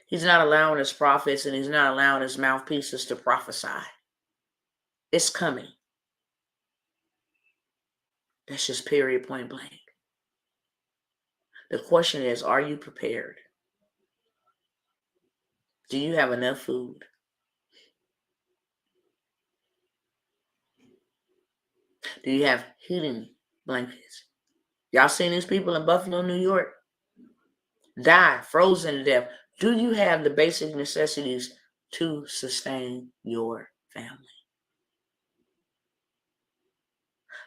He's not allowing his prophets and he's not allowing his mouthpieces to prophesy. It's coming. That's just period, point blank. The question is, are you prepared? Do you have enough food? Do you have heating blankets? Y'all seen these people in Buffalo, New York? Die, frozen to death. Do you have the basic necessities to sustain your family?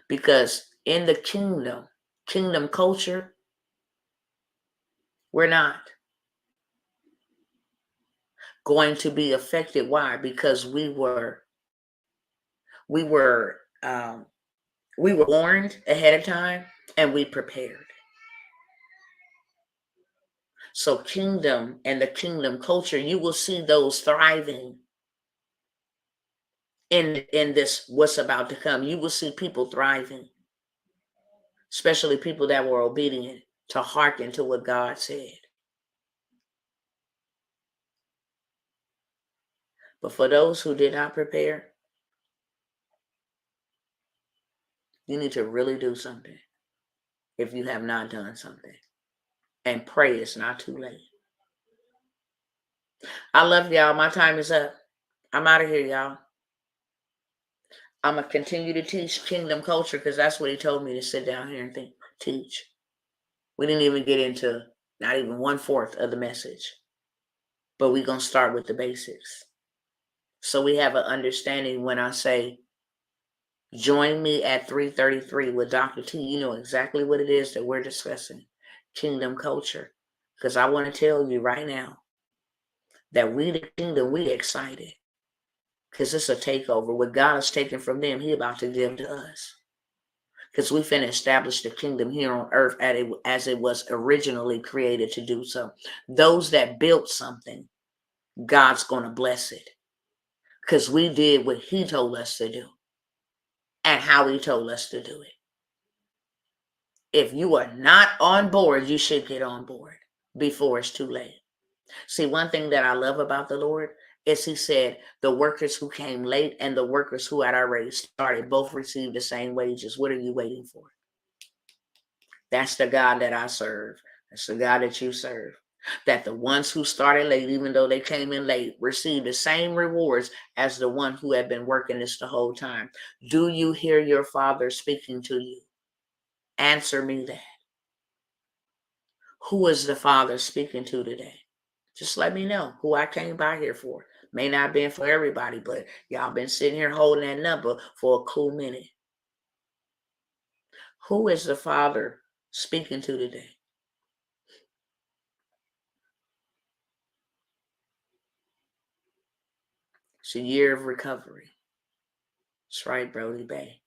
Because in the kingdom culture, we're not going to be affected. Why? Because we were warned ahead of time and we prepared. So kingdom and the kingdom culture, you will see those thriving in this what's about to come. You will see people thriving, especially people that were obedient to hearken to what God said. But for those who did not prepare, you need to really do something if you have not done something. And pray it's not too late. I love y'all. My time is up. I'm out of here, y'all. I'm going to continue to teach kingdom culture because that's what he told me to sit down here and teach. We didn't even get into not even 1/4 of the message. But we're going to start with the basics. So we have an understanding when I say, join me at 3:33 with Dr. T. You know exactly what it is that we're discussing. Kingdom culture. Because I want to tell you right now that we, the kingdom, we excited. Because it's a takeover. What God has taken from them, he about to give to us. Because we finna establish the kingdom here on earth as it was originally created to do so. Those that built something, God's going to bless it. Because we did what he told us to do. And how he told us to do it. If you are not on board, you should get on board before it's too late. See, one thing that I love about the Lord is he said the workers who came late and the workers who had already started both received the same wages. What are you waiting for? That's the God that I serve. That's the God that you serve. That the ones who started late, even though they came in late, received the same rewards as the one who had been working this the whole time. Do you hear your Father speaking to you? Answer me that. Who is the Father speaking to today? Just let me know who I came by here for. May not have been for everybody, but y'all been sitting here holding that number for a cool minute. Who is the Father speaking to today? It's a year of recovery. That's right, Brody Bay.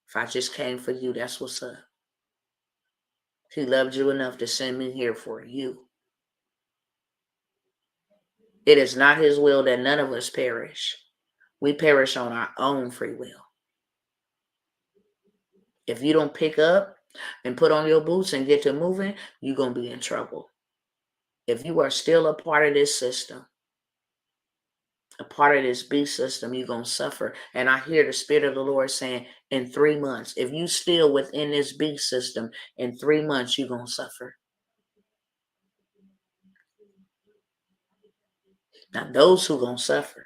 If I just came for you, that's what's up. He loved you enough to send me here for you. It is not his will that none of us perish. We perish on our own free will. If you don't pick up and put on your boots and get to moving, you're going to be in trouble. If you are still a part of this system, a part of this beast system, you're going to suffer. And I hear the Spirit of the Lord saying, in 3 months, if you still within this beast system, in 3 months, you're going to suffer. Now, those who are going to suffer,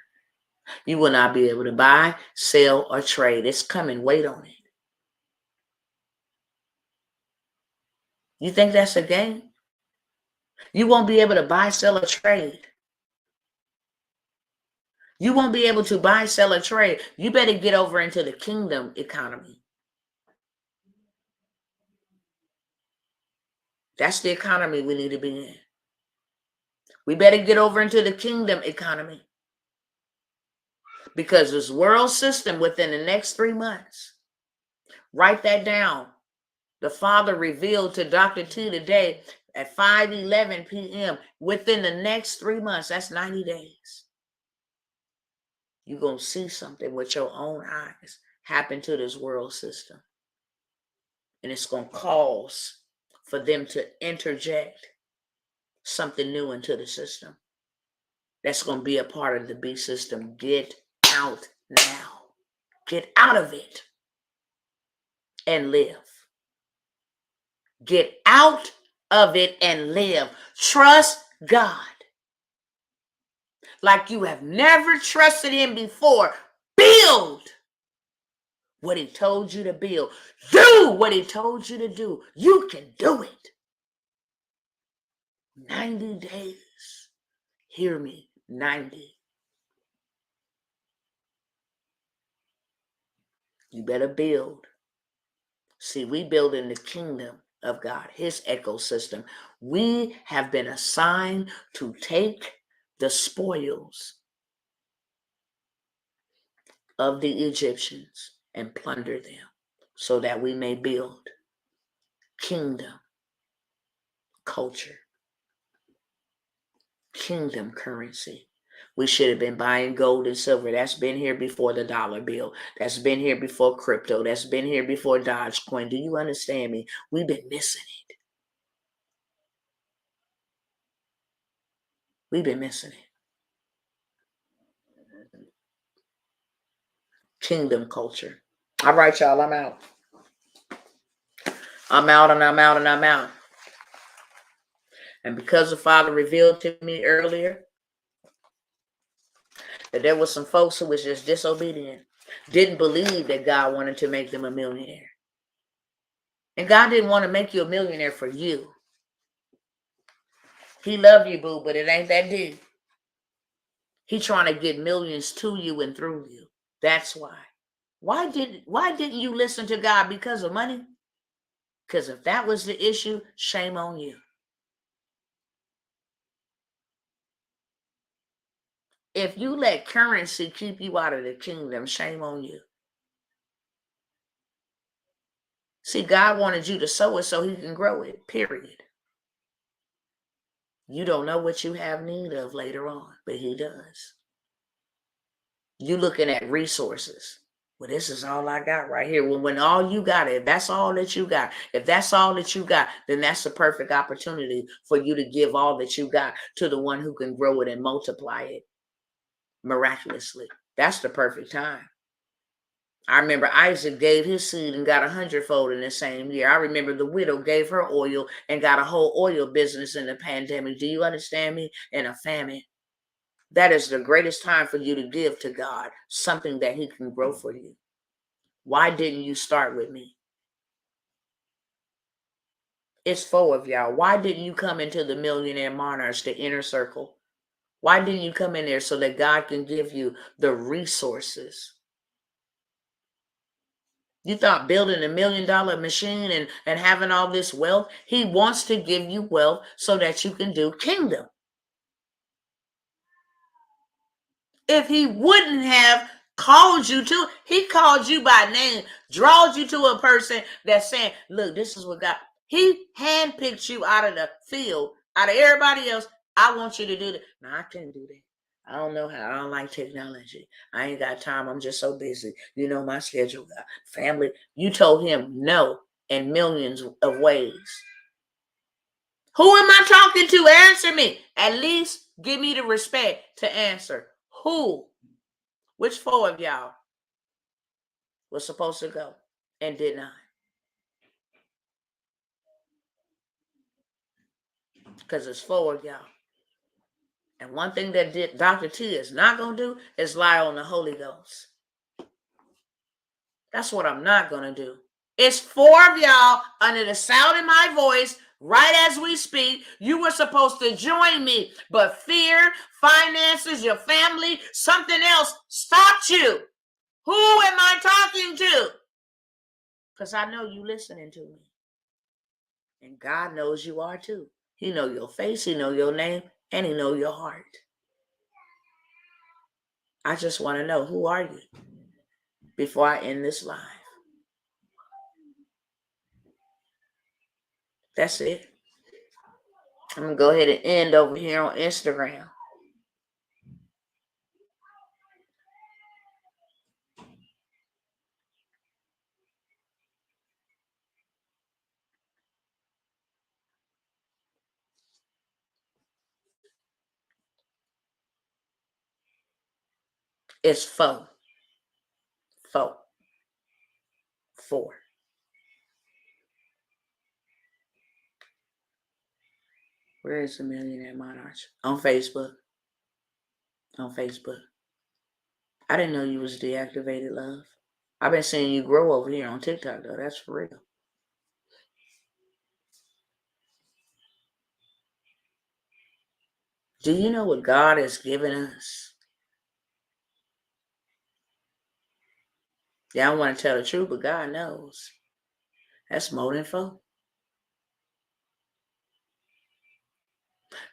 you will not be able to buy, sell, or trade. It's coming. Wait on it. You think that's a game? You won't be able to buy, sell, or trade. You won't be able to buy, sell, or trade. You better get over into the kingdom economy. That's the economy we need to be in. We better get over into the kingdom economy. Because this world system within the next 3 months, write that down. The Father revealed to Dr. T today at 5:11 p.m. within the next 3 months, that's 90 days. You're going to see something with your own eyes happen to this world system. And it's going to cause for them to interject something new into the system. That's going to be a part of the B system. Get out now. Get out of it and live. Get out of it and live. Trust God like you have never trusted him before. Build what he told you to build. Do what he told you to do. You can do it. 90 days. Hear me, 90. You better build. See, we build in the kingdom of God, his ecosystem. We have been assigned to take the spoils of the Egyptians and plunder them so that we may build kingdom culture, kingdom currency. We should have been buying gold and silver. That's been here before the dollar bill. That's been here before crypto. That's been here before Dogecoin. Do you understand me? We've been missing it. We've been missing it. Kingdom culture. All right, y'all, I'm out. I'm out and I'm out and I'm out. And because the Father revealed to me earlier that there were some folks who was just disobedient, didn't believe that God wanted to make them a millionaire. And God didn't want to make you a millionaire for you. He loved you, boo, but it ain't that deep. He trying to get millions to you and through you. That's why. Why didn't you listen to God? Because of money? Because if that was the issue, shame on you. If you let currency keep you out of the kingdom, shame on you. See, God wanted you to sow it so he can grow it, period. You don't know what you have need of later on, but he does. You looking at resources. Well, this is all I got right here. Well, when all you got, if that's all that you got, then that's the perfect opportunity for you to give all that you got to the one who can grow it and multiply it miraculously. That's the perfect time. I remember Isaac gave his seed and got 100-fold in the same year. I remember the widow gave her oil and got a whole oil business in the pandemic. Do you understand me? In a famine. That is the greatest time for you to give to God something that he can grow for you. Why didn't you start with me? It's 4 of y'all. Why didn't you come into the Millionaire Monarchs, the inner circle? Why didn't you come in there so that God can give you the resources? You thought building $1 million machine and having all this wealth, he wants to give you wealth so that you can do kingdom. If he wouldn't have called you to, he called you by name, draws you to a person that's saying, look, this is what God, he handpicked you out of the field, out of everybody else. I want you to do that. No, I can't do that. I don't know how. I don't like technology. I ain't got time. I'm just so busy. You know, my schedule, family. You told him no in millions of ways. Who am I talking to? Answer me. At least give me the respect to answer. Who? Which 4 of y'all was supposed to go and did not? Because it's 4 of y'all. And one thing that Dr. T is not going to do is lie on the Holy Ghost. That's what I'm not going to do. It's 4 of y'all under the sound of my voice right as we speak. You were supposed to join me, but fear, finances, your family, something else stopped you. Who am I talking to? Because I know you listening to me. And God knows you are too. He know your face, he know your name, and he know your heart. I just want to know, who are you before I end this live? That's it. I'm going to go ahead and end over here on Instagram. It's 4. 4. 4. Where is the Millionaire Monarch? On Facebook. On Facebook. I didn't know you was deactivated, love. I've been seeing you grow over here on TikTok, though. That's for real. Do you know what God has given us? Yeah, I want to tell the truth, but God knows. That's more than 4.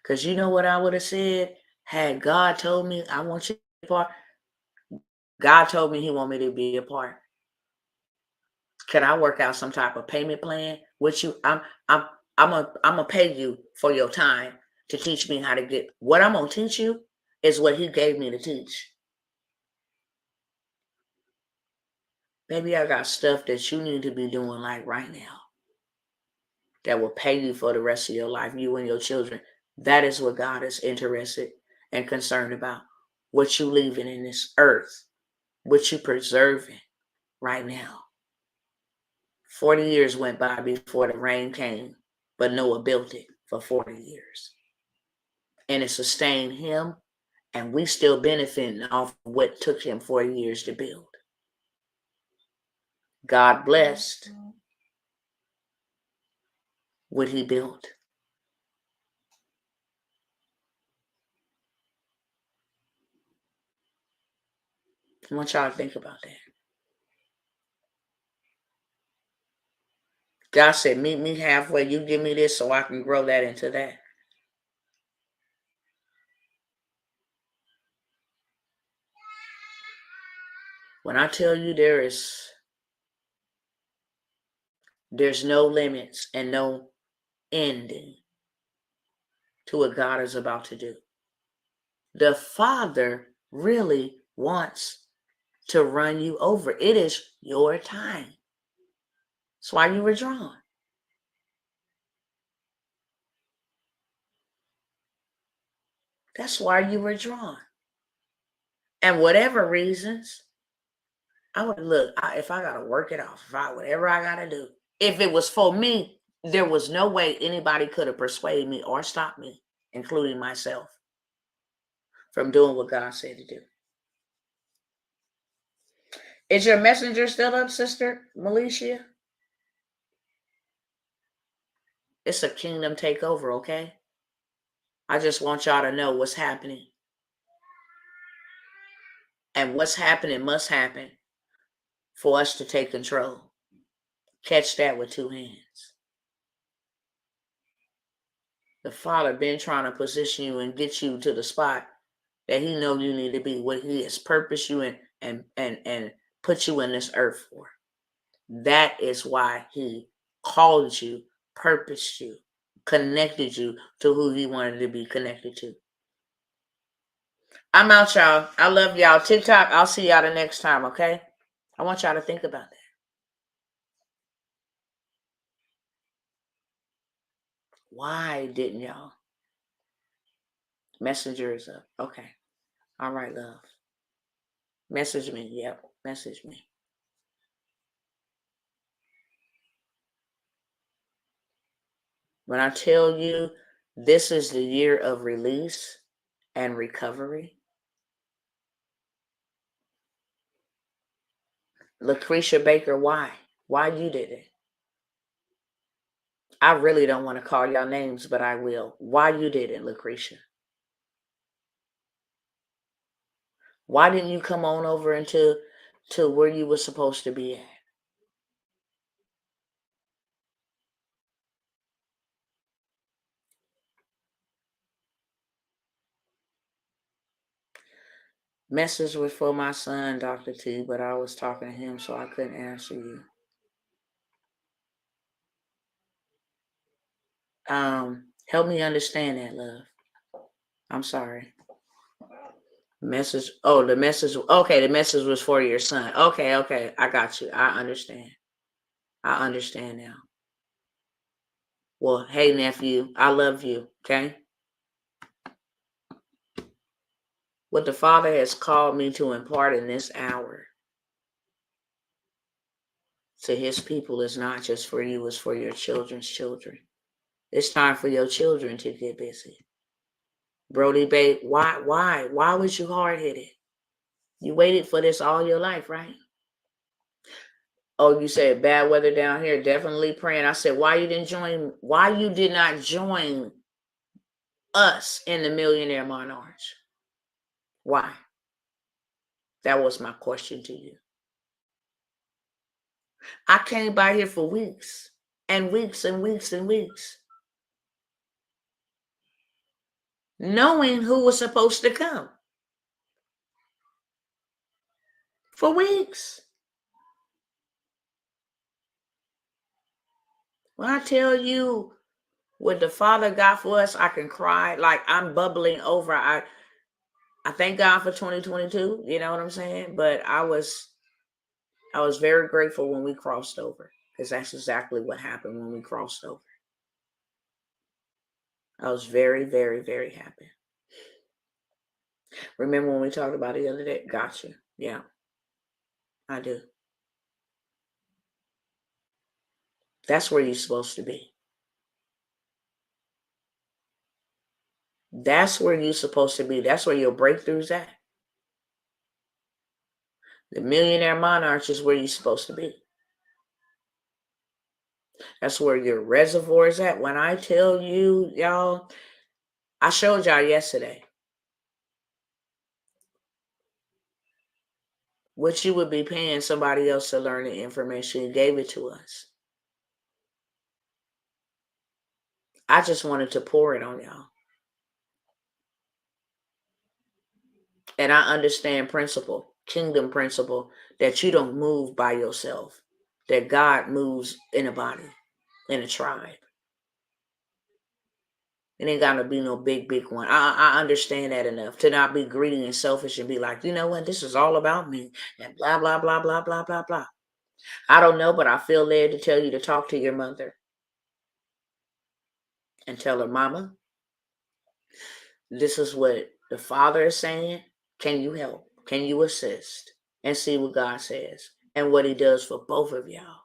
Because you know what I would have said? Had God told me, I want you to be a part. God told me he want me to be a part. Can I work out some type of payment plan with you? I'm gonna pay you for your time to teach me how to get. What I'm gonna teach you is what he gave me to teach. Maybe I got stuff that you need to be doing like right now that will pay you for the rest of your life, you and your children. That is what God is interested and concerned about. What you leaving in this earth, what you preserving right now. 40 years went by before the rain came, but Noah built it for 40 years. And it sustained him, and we still benefiting off what took him 40 years to build. God blessed what he built. I want y'all to think about that. God said, meet me halfway. You give me this so I can grow that into that. When I tell you there's no limits and no ending to what God is about to do. The Father really wants to run you over. It is your time. That's why you were drawn. That's why you were drawn. And whatever reasons, I would look, if I got to work it off, whatever I got to do. If it was for me, there was no way anybody could have persuaded me or stopped me, including myself, from doing what God said to do. Is your messenger still up, Sister Militia? It's a kingdom takeover, okay? I just want y'all to know what's happening. And what's happening must happen for us to take control. Catch that with 2 hands. The Father been trying to position you and get you to the spot that he know you need to be, what he has purposed you and put you in this earth for. That is why he called you, purposed you, connected you to who he wanted to be connected to. I'm out, y'all. I love y'all. TikTok, I'll see y'all the next time, okay? I want y'all to think about that. Why didn't y'all? Messenger is up. Okay. All right, love. Message me. Yep. Message me. When I tell you this is the year of release and recovery, Lucretia Baker, why? Why you did it? I really don't want to call y'all names, but I will. Why you did it, Lucretia? Why didn't you come on over into where you were supposed to be at? Message was for my son, Dr. T, but I was talking to him, so I couldn't answer you. Help me understand that, love. I'm sorry. Message. Oh, the message. Okay, the message was for your son. Okay, I got you. I understand. I understand now. Well, hey, nephew, I love you, okay? What the Father has called me to impart in this hour to his people is not just for you, it's for your children's children. It's time for your children to get busy. Brody, babe, why was you hard-headed? You waited for this all your life, right? Oh, you said bad weather down here, definitely praying. I said, why you did not join us in the Millionaire Monarch? Why? That was my question to you. I came by here for weeks and weeks and weeks and weeks, knowing who was supposed to come. For weeks. When I tell you what the Father got for us, I can cry like I'm bubbling over. I thank God for 2022, you know what I'm saying? But I was very grateful when we crossed over, because that's exactly what happened when we crossed over. I was very, very, very happy. Remember when we talked about it the other day? Gotcha. Yeah, I do. That's where you're supposed to be. That's where you're supposed to be. That's where your breakthrough's at. The Millionaire Monarch is where you're supposed to be. That's where your reservoir is at. When I tell you, y'all, I showed y'all yesterday what you would be paying somebody else to learn the information. You gave it to us. I just wanted to pour it on y'all. And I understand principle, kingdom principle, that you don't move by yourself, that God moves in a body, in a tribe. It ain't got to be no big one. I understand that enough to not be greedy and selfish and be like, you know what, this is all about me and blah, blah, blah, blah, blah, blah, blah. I don't know, but I feel led to tell you to talk to your mother and tell her, Mama, this is what the Father is saying. Can you help? Can you assist? And see what God says and what he does for both of y'all.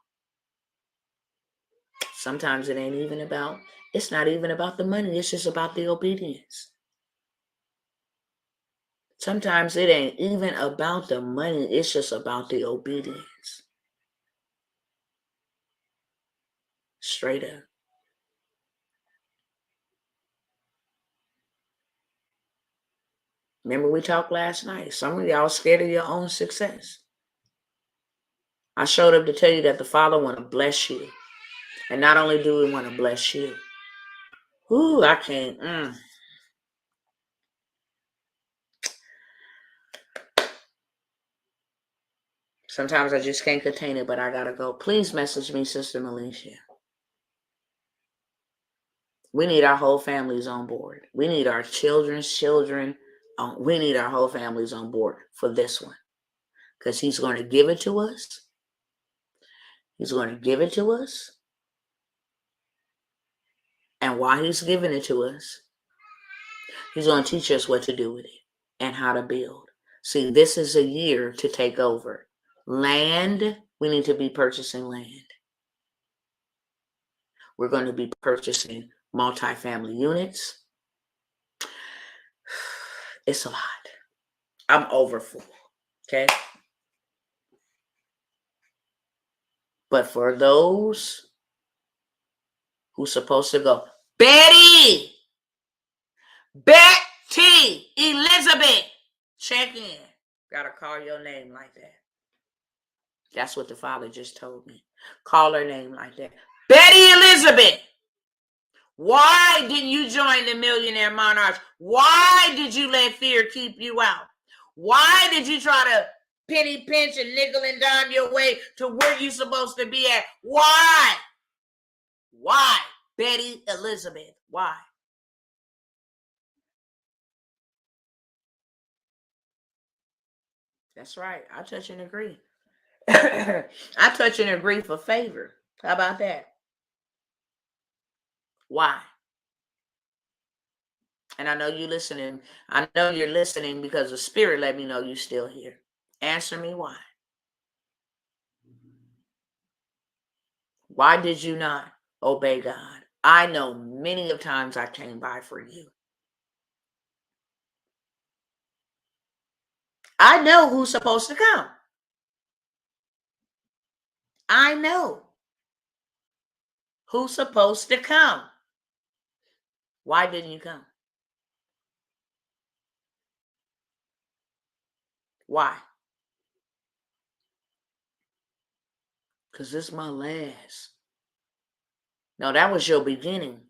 Sometimes it's not even about the money. It's just about the obedience. Sometimes it ain't even about the money. It's just about the obedience. Straight up. Remember we talked last night. Some of y'all scared of your own success. I showed up to tell you that the Father want to bless you. And not only do we want to bless you. Ooh, I can't. Sometimes I just can't contain it, but I gotta go. Please message me, Sister Milicia. We need our whole families on board. We need our children's children. We need our whole families on board for this one. Because he's going to give it to us. He's going to give it to us. And while he's giving it to us, he's going to teach us what to do with it and how to build. See, this is a year to take over. Land, we need to be purchasing land. We're going to be purchasing multifamily units. It's a lot. I'm over full. Okay. But for those who's supposed to go, Betty, Elizabeth, check in. Gotta call your name like that. That's what the Father just told me. Call her name like that. Betty Elizabeth. Why didn't you join the Millionaire Monarchs? Why did you let fear keep you out? Why did you try to penny pinch and nickel and dime your way to where you're supposed to be at? Why? Why? Betty Elizabeth, why? That's right. I touch and agree. I touch and agree for favor. How about that? Why? And I know you're listening. I know you're listening because the Spirit let me know you're still here. Answer me why. Why did you not obey God? I know many of times I came by for you. I know who's supposed to come. I know who's supposed to come. Why didn't you come? Why? Because this is my last. No, that was your beginning.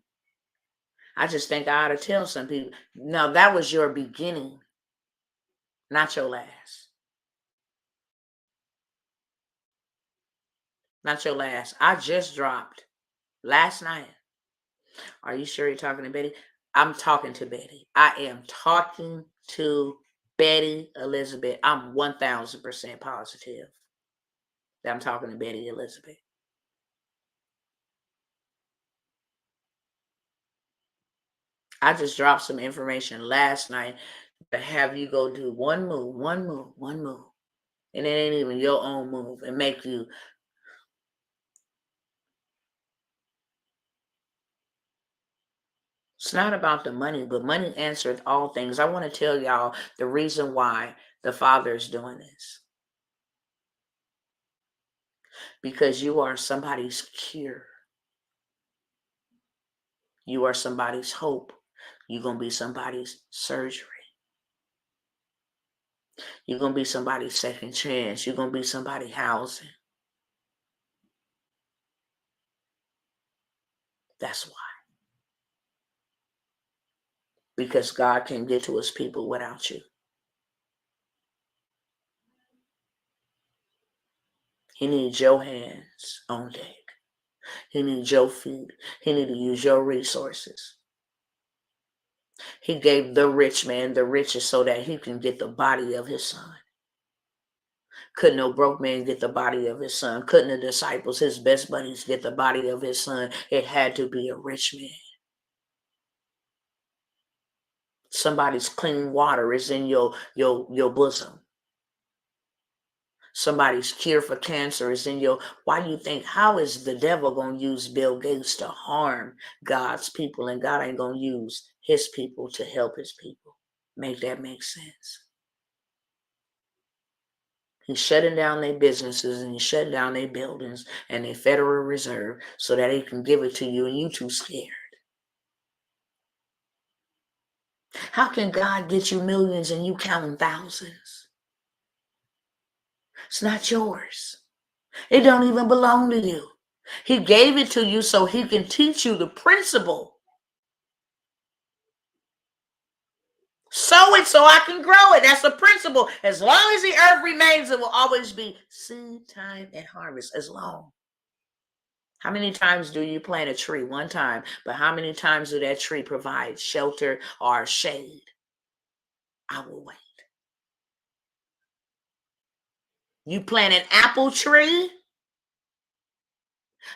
I just think I ought to tell some people, no, that was your beginning, not your last. Not your last. I just dropped last night. Are you sure you're talking to Betty? I'm talking to Betty. I am talking to Betty Elizabeth. I'm 1000% positive that I'm talking to Betty Elizabeth. I just dropped some information last night to have you go do one move. And it ain't even your own move and make you. It's not about the money, but money answers all things. I want to tell y'all the reason why the Father is doing this. Because you are somebody's cure. You are somebody's hope. You're going to be somebody's surgery. You're going to be somebody's second chance. You're going to be somebody's housing. That's why. Because God can't get to his people without you. He needs your hands on deck. He needs your feet. He needs to use your resources. He gave the rich man the riches so that he can get the body of his son. Couldn't no broke man get the body of his son? Couldn't the disciples, his best buddies, get the body of his son? It had to be a rich man. Somebody's clean water is in your bosom. Somebody's cure for cancer is in your. Why do you think, how is the devil going to use Bill Gates to harm God's people, and God ain't going to use his people to help his people? Make that make sense. He's shutting down their businesses and he's shutting down their buildings and their Federal Reserve so that he can give it to you and you too scared. How can God get you millions and you counting thousands? It's not yours. It don't even belong to you. He gave it to you so he can teach you the principle. Sow it so I can grow it. That's the principle. As long as the earth remains, it will always be seed time and harvest. As long. How many times do you plant a tree? One time. But how many times do that tree provide shelter or shade? I will wait. You plant an apple tree?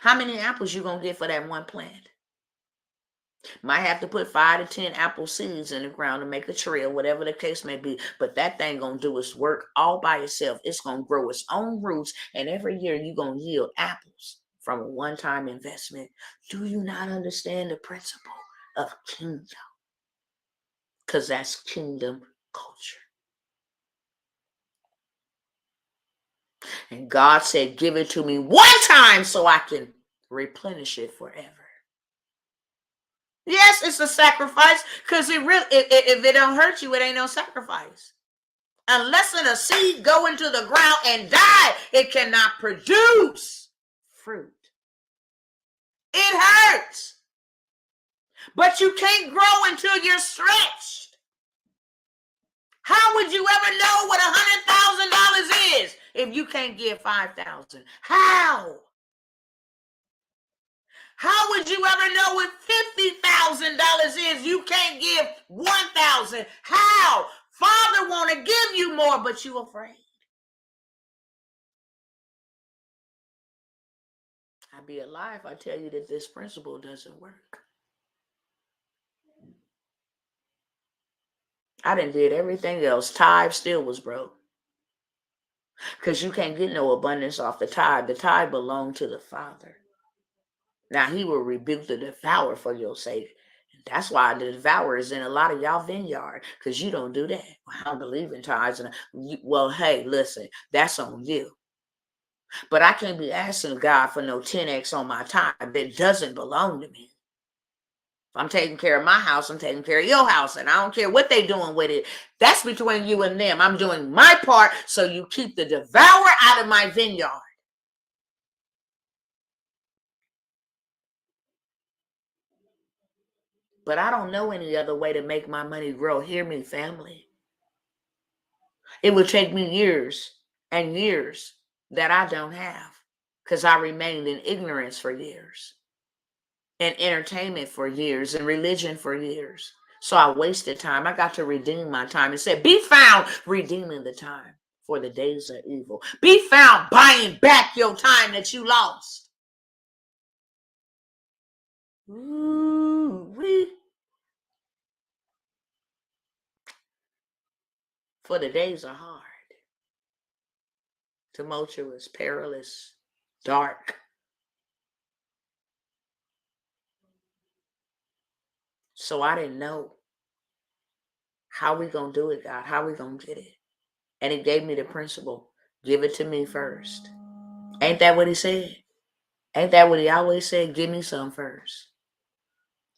How many apples you going to get for that one plant? Might have to put 5 to 10 apple seeds in the ground to make a tree or whatever the case may be. But that thing going to do its work all by itself. It's going to grow its own roots. And every year you're going to yield apples from a one-time investment. Do you not understand the principle of kingdom? Because that's kingdom culture. And God said, give it to me one time so I can replenish it forever. Yes, it's a sacrifice because it really, if it don't hurt you, it ain't no sacrifice. Unless a seed go into the ground and die, it cannot produce fruit. It hurts. But you can't grow until you're stretched. How would you ever know give, you can't give 5,000. How? How would you ever know what $50,000 is? You can't give 1,000. How? Father want to give you more, but you afraid. I'd be alive. I tell you that this principle doesn't work. I done did everything else. Tithe still was broke. Because you can't get no abundance off the tithe. The tithe belonged to the Father. Now he will rebuke the devourer for your sake. That's why the devourer is in a lot of y'all vineyard, because you don't do that. I don't believe in tithes. Well, hey, listen, that's on you. But I can't be asking God for no 10x on my tithe that doesn't belong to me. If I'm taking care of my house, I'm taking care of your house, and I don't care what they're doing with it. That's between you and them. I'm doing my part so you keep the devourer out of my vineyard. But I don't know any other way to make my money grow. Hear me, family. It would take me years and years that I don't have, because I remained in ignorance for years, and entertainment for years, and religion for years. So I wasted time. I got to redeem my time. It said, be found redeeming the time, for the days are evil. Be found buying back your time that you lost. Ooh-wee. For the days are hard, tumultuous, perilous, dark. So I didn't know how we gonna do it, God, how we gonna get it. And he gave me the principle, give it to me first. Ain't that what he said? Ain't that what he always said? Give me some first.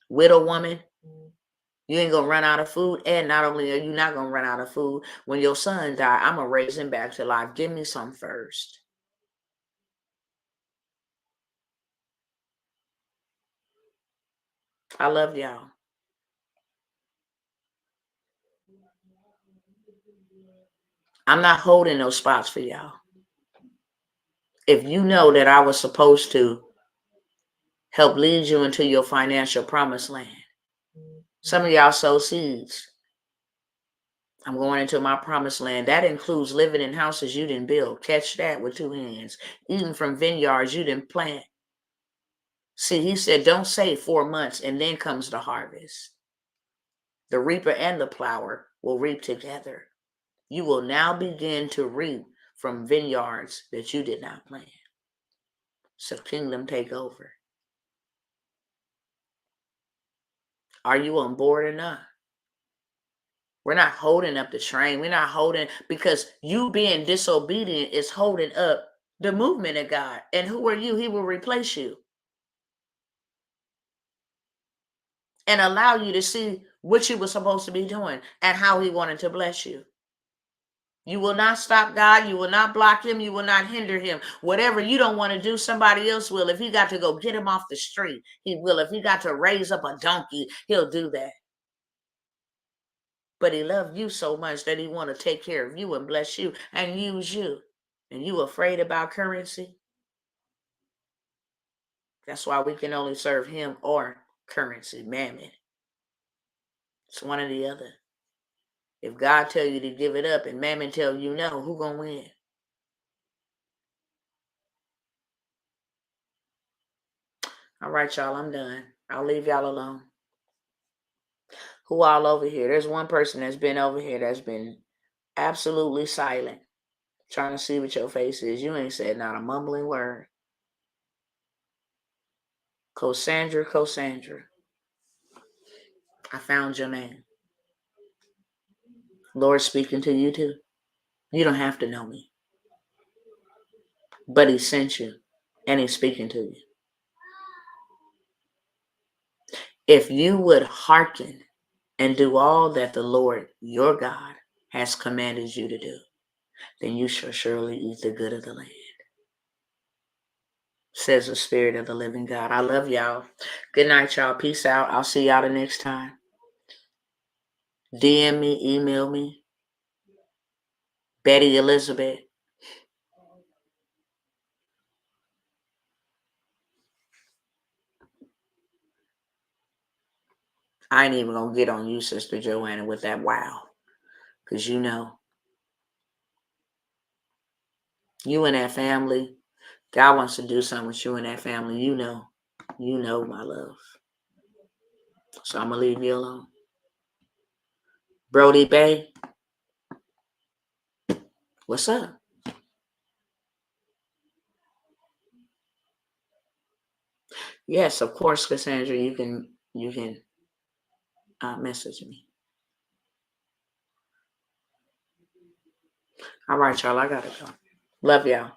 Widow woman, you ain't gonna run out of food. And not only are you not gonna run out of food, when your son die, I'm gonna raise him back to life. Give me some first. I love y'all. I'm not holding those spots for y'all. If you know that I was supposed to help lead you into your financial promised land, some of y'all sow seeds. I'm going into my promised land. That includes living in houses you didn't build. Catch that with two hands. Eating from vineyards you didn't plant. See, he said, don't say 4 months and then comes the harvest. The reaper and the plower will reap together. You will now begin to reap from vineyards that you did not plant. So kingdom take over. Are you on board or not? We're not holding up the train. We're not holding, because you being disobedient is holding up the movement of God. And who are you? He will replace you and allow you to see what you were supposed to be doing and how he wanted to bless you. You will not stop God. You will not block him. You will not hinder him. Whatever you don't want to do, somebody else will. If he got to go get him off the street, he will. If he got to raise up a donkey, he'll do that. But he loved you so much that he want to take care of you and bless you and use you. And you afraid about currency? That's why we can only serve him or currency, mammon. It's one or the other. If God tell you to give it up and mammon tell you no, who gonna win? All right, y'all, I'm done. I'll leave y'all alone. Who all over here? There's one person that's been over here that's been absolutely silent, trying to see what your face is. You ain't said not a mumbling word. Cassandra, I found your name. Lord speaking to you too. You don't have to know me. But he sent you and he's speaking to you. If you would hearken and do all that the Lord your God has commanded you to do, then you shall surely eat the good of the land, says the Spirit of the living God. I love y'all. Good night, y'all. Peace out. I'll see y'all the next time. DM me, email me. Betty Elizabeth I ain't even gonna get on you, Sister Joanna, with that wow. Because you know, you and that family, God wants to do something with you and that family. You know, my love. So I'm gonna leave you alone. Brody Bay, what's up? Yes, of course, Cassandra, you can message me. All right, y'all, I gotta go. Love y'all.